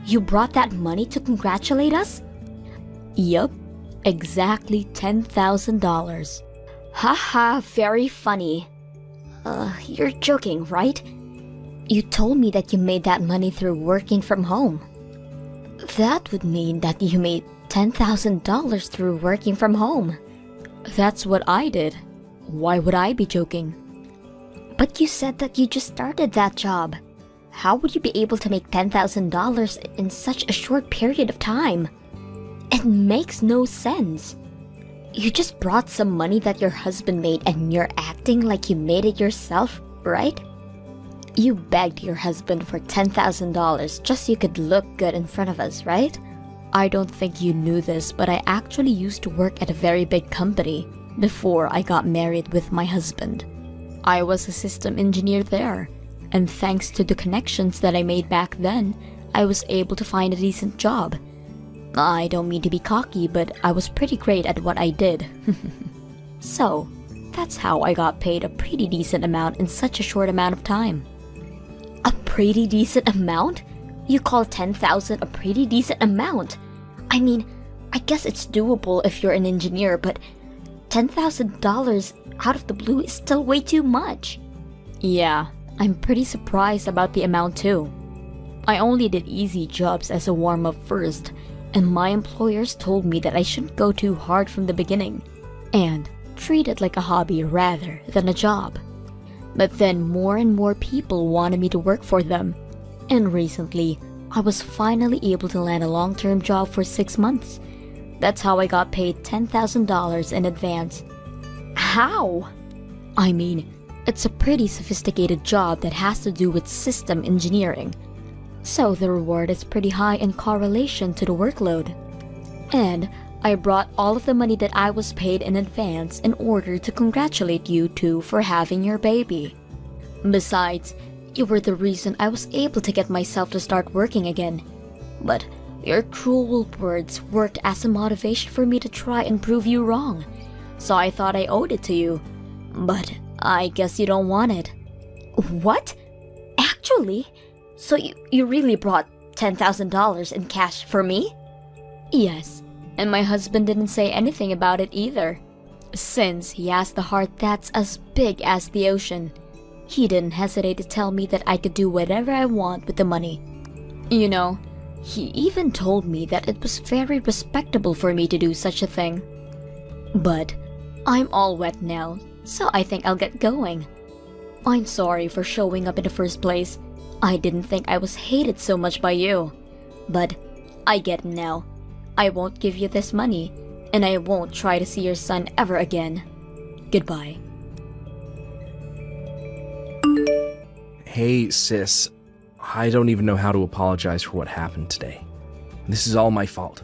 You brought that money to congratulate us? Yup, exactly $10,000. Haha, very funny. You're joking, right? You told me that you made that money through working from home. That would mean that you made $10,000 through working from home. That's what I did. Why would I be joking? But you said that you just started that job. How would you be able to make $10,000 in such a short period of time? It makes no sense. You just brought some money that your husband made and you're acting like you made it yourself, right? You begged your husband for $10,000 just so you could look good in front of us, right? I don't think you knew this, but I actually used to work at a very big company before I got married with my husband. I was a system engineer there, and thanks to the connections that I made back then, I was able to find a decent job. I don't mean to be cocky, but I was pretty great at what I did. So, that's how I got paid a pretty decent amount in such a short amount of time. A pretty decent amount? You call 10,000 a pretty decent amount? I mean, I guess it's doable if you're an engineer, but $10,000 out of the blue is still way too much. Yeah, I'm pretty surprised about the amount too. I only did easy jobs as a warm-up first, and my employers told me that I shouldn't go too hard from the beginning, and treat it like a hobby rather than a job. But then more and more people wanted me to work for them, and recently, I was finally able to land a long-term job for 6 months. That's how I got paid $10,000 in advance. How? I mean, it's a pretty sophisticated job that has to do with system engineering. So the reward is pretty high in correlation to the workload. And I brought all of the money that I was paid in advance in order to congratulate you two for having your baby. Besides, you were the reason I was able to get myself to start working again. But your cruel words worked as a motivation for me to try and prove you wrong. So I thought I owed it to you. But I guess you don't want it. What? Actually? So you really brought $10,000 in cash for me? Yes, and my husband didn't say anything about it either. Since he has the heart that's as big as the ocean, he didn't hesitate to tell me that I could do whatever I want with the money. You know, he even told me that it was very respectable for me to do such a thing. But I'm all wet now, so I think I'll get going. I'm sorry for showing up in the first place. I didn't think I was hated so much by you. But I get it now. I won't give you this money, and I won't try to see your son ever again. Goodbye. Hey, sis. I don't even know how to apologize for what happened today. This is all my fault.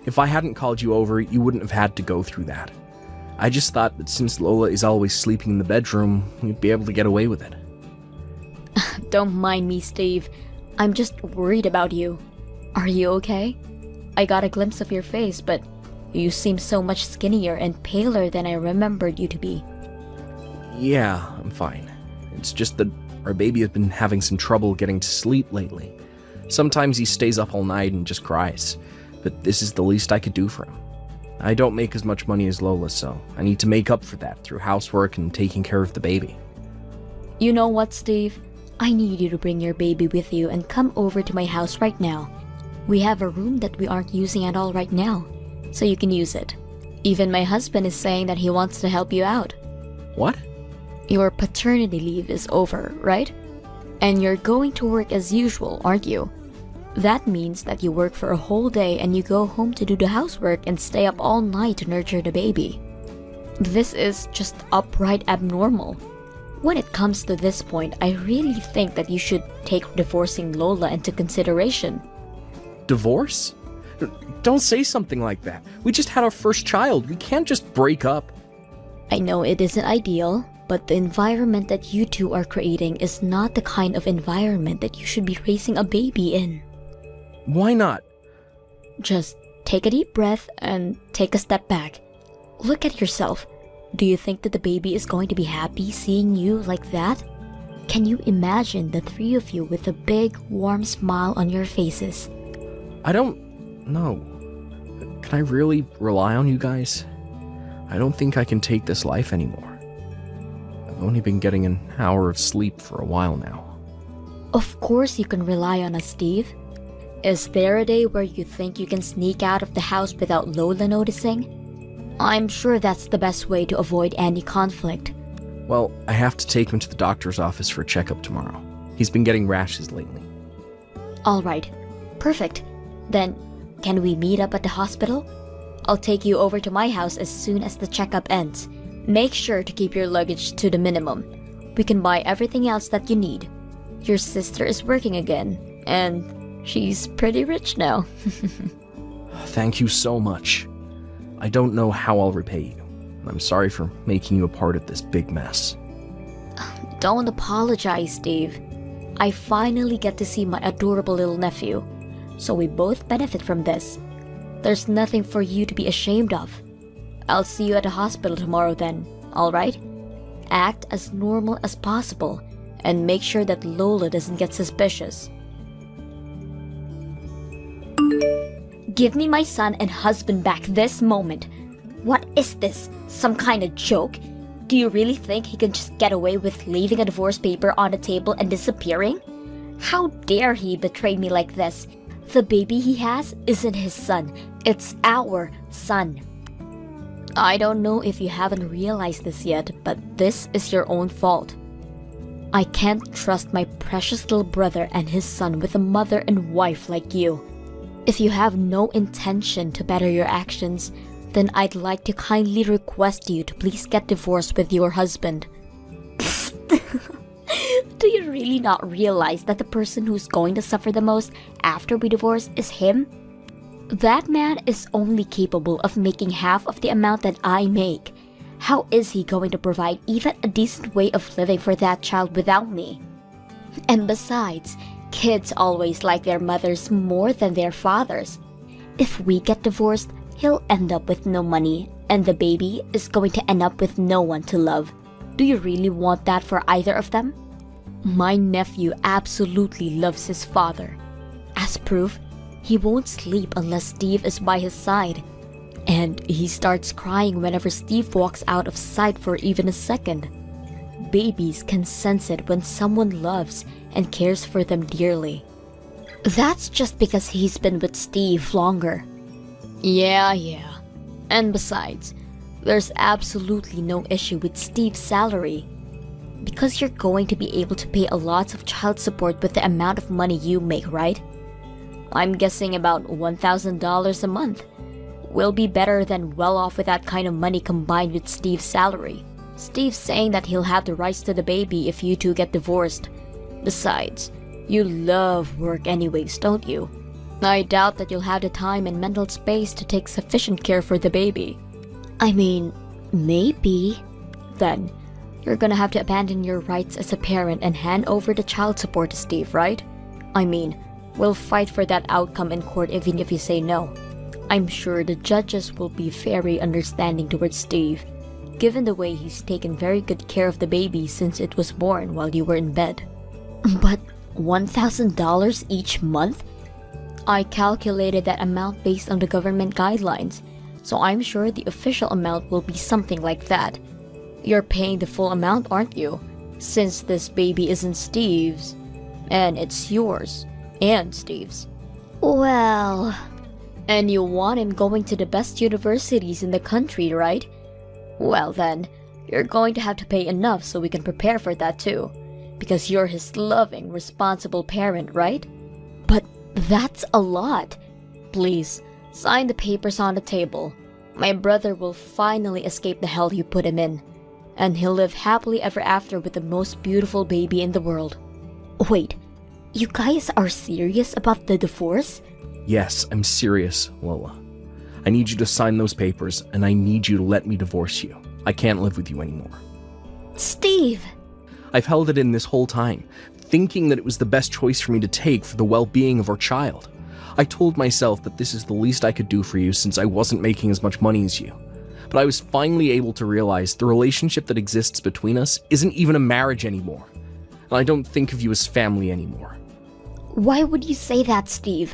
If I hadn't called you over, you wouldn't have had to go through that. I just thought that since Lola is always sleeping in the bedroom, we'd be able to get away with it. Don't mind me, Steve. I'm just worried about you. Are you okay? I got a glimpse of your face, but you seem so much skinnier and paler than I remembered you to be. Yeah, I'm fine. It's just that our baby has been having some trouble getting to sleep lately. Sometimes he stays up all night and just cries, but this is the least I could do for him. I don't make as much money as Lola, so I need to make up for that through housework and taking care of the baby. You know what, Steve? I need you to bring your baby with you and come over to my house right now. We have a room that we aren't using at all right now, so you can use it. Even my husband is saying that he wants to help you out. What? Your paternity leave is over, right? And you're going to work as usual, aren't you? That means that you work for a whole day and you go home to do the housework and stay up all night to nurture the baby. This is just upright abnormal. When it comes to this point, I really think that you should take divorcing Lola into consideration. Divorce? Don't say something like that. We just had our first child. We can't just break up. I know it isn't ideal, but the environment that you two are creating is not the kind of environment that you should be raising a baby in. Why not? Just take a deep breath and take a step back. Look at yourself. Do you think that the baby is going to be happy seeing you like that? Can you imagine the three of you with a big, warm smile on your faces? I don't know. Can I really rely on you guys? I don't think I can take this life anymore. I've only been getting an hour of sleep for a while now. Of course you can rely on us, Steve. Is there a day where you think you can sneak out of the house without Lola noticing? I'm sure that's the best way to avoid any conflict. Well, I have to take him to the doctor's office for a checkup tomorrow. He's been getting rashes lately. Alright, perfect. Then, can we meet up at the hospital? I'll take you over to my house as soon as the checkup ends. Make sure to keep your luggage to the minimum. We can buy everything else that you need. Your sister is working again, and she's pretty rich now. Thank you so much. I don't know how I'll repay you. I'm sorry for making you a part of this big mess. Don't apologize, Steve. I finally get to see my adorable little nephew, so we both benefit from this. There's nothing for you to be ashamed of. I'll see you at the hospital tomorrow then, alright? Act as normal as possible, and make sure that Lola doesn't get suspicious. Give me my son and husband back this moment. What is this? Some kind of joke? Do you really think he can just get away with leaving a divorce paper on the table and disappearing? How dare he betray me like this? The baby he has isn't his son. It's our son. I don't know if you haven't realized this yet, but this is your own fault. I can't trust my precious little brother and his son with a mother and wife like you. If you have no intention to better your actions, then I'd like to kindly request you to please get divorced with your husband. Do you really not realize that the person who's going to suffer the most after we divorce is him? That man is only capable of making half of the amount that I make. How is he going to provide even a decent way of living for that child without me? And besides, kids always like their mothers more than their fathers. If we get divorced, he'll end up with no money, and the baby is going to end up with no one to love. Do you really want that for either of them? My nephew absolutely loves his father. As proof, he won't sleep unless Steve is by his side. And he starts crying whenever Steve walks out of sight for even a second. Babies can sense it when someone loves and cares for them dearly. That's just because he's been with Steve longer. Yeah. And besides, there's absolutely no issue with Steve's salary. Because you're going to be able to pay a lot of child support with the amount of money you make, right? I'm guessing about $1,000 a month. Will be better than well off with that kind of money combined with Steve's salary. Steve's saying that he'll have the rights to the baby if you two get divorced. Besides, you love work anyways, don't you? I doubt that you'll have the time and mental space to take sufficient care for the baby. I mean, maybe. Then, you're gonna have to abandon your rights as a parent and hand over the child support to Steve, right? I mean, we'll fight for that outcome in court even if you say no. I'm sure the judges will be very understanding towards Steve, given the way he's taken very good care of the baby since it was born while you were in bed. But $1,000 each month? I calculated that amount based on the government guidelines, so I'm sure the official amount will be something like that. You're paying the full amount, aren't you? Since this baby isn't Steve's, and it's yours, and Steve's. Well... And you want him going to the best universities in the country, right? Well then, you're going to have to pay enough so we can prepare for that too. Because you're his loving, responsible parent, right? But that's a lot. Please, sign the papers on the table. My brother will finally escape the hell you put him in. And he'll live happily ever after with the most beautiful baby in the world. Wait, you guys are serious about the divorce? Yes, I'm serious, Lola. I need you to sign those papers, and I need you to let me divorce you. I can't live with you anymore. Steve! I've held it in this whole time, thinking that it was the best choice for me to take for the well-being of our child. I told myself that this is the least I could do for you since I wasn't making as much money as you. But I was finally able to realize the relationship that exists between us isn't even a marriage anymore. And I don't think of you as family anymore. Why would you say that, Steve?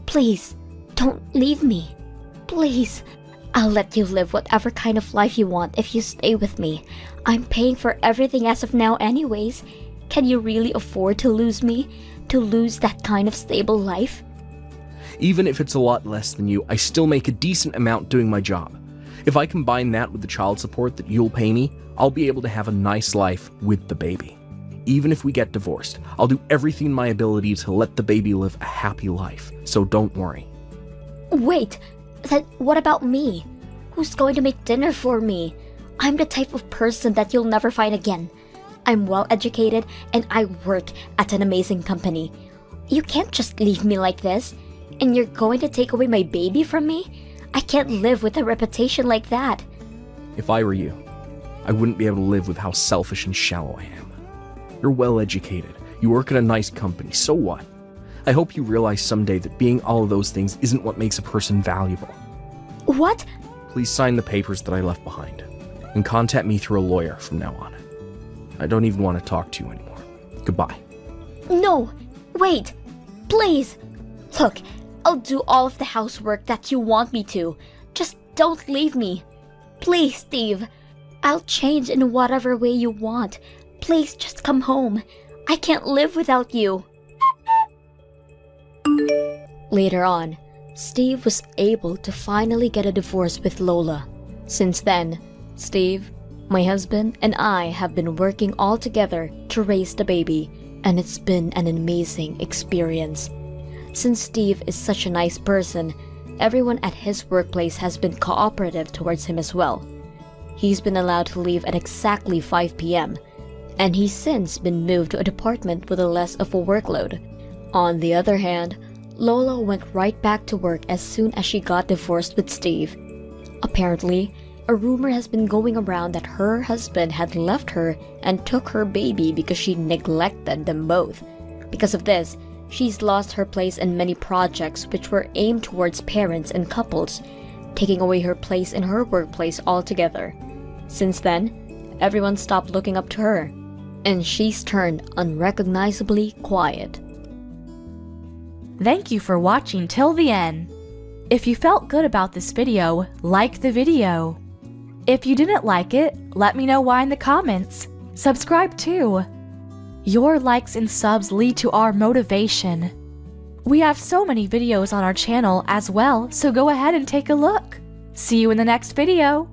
Please, don't leave me. Please. I'll let you live whatever kind of life you want if you stay with me. I'm paying for everything as of now anyways. Can you really afford to lose me? To lose that kind of stable life? Even if it's a lot less than you, I still make a decent amount doing my job. If I combine that with the child support that you'll pay me, I'll be able to have a nice life with the baby. Even if we get divorced, I'll do everything in my ability to let the baby live a happy life, so don't worry. Wait, then what about me? Who's going to make dinner for me? I'm the type of person that you'll never find again. I'm well educated and I work at an amazing company. You can't just leave me like this. And you're going to take away my baby from me? I can't live with a reputation like that. If I were you, I wouldn't be able to live with how selfish and shallow I am. You're well educated, you work at a nice company, so what? I hope you realize someday that being all of those things isn't what makes a person valuable. What? Please sign the papers that I left behind, and contact me through a lawyer from now on. I don't even want to talk to you anymore. Goodbye. No, wait, please. Look, I'll do all of the housework that you want me to. Just don't leave me. Please, Steve. I'll change in whatever way you want. Please just come home. I can't live without you. Later on, Steve was able to finally get a divorce with Lola. Since then, Steve, my husband, and I have been working all together to raise the baby, and it's been an amazing experience. Since Steve is such a nice person, everyone at his workplace has been cooperative towards him as well. He's been allowed to leave at exactly 5 p.m., and he's since been moved to a department with a less of a workload. On the other hand, Lola went right back to work as soon as she got divorced with Steve. Apparently, a rumor has been going around that her husband had left her and took her baby because she neglected them both. Because of this, she's lost her place in many projects which were aimed towards parents and couples, taking away her place in her workplace altogether. Since then, everyone stopped looking up to her, and she's turned unrecognizably quiet. Thank you for watching till the end. If you felt good about this video, like the video. If you didn't like it, let me know why in the comments. Subscribe too. Your likes and subs lead to our motivation. We have so many videos on our channel as well, so go ahead and take a look. See you in the next video.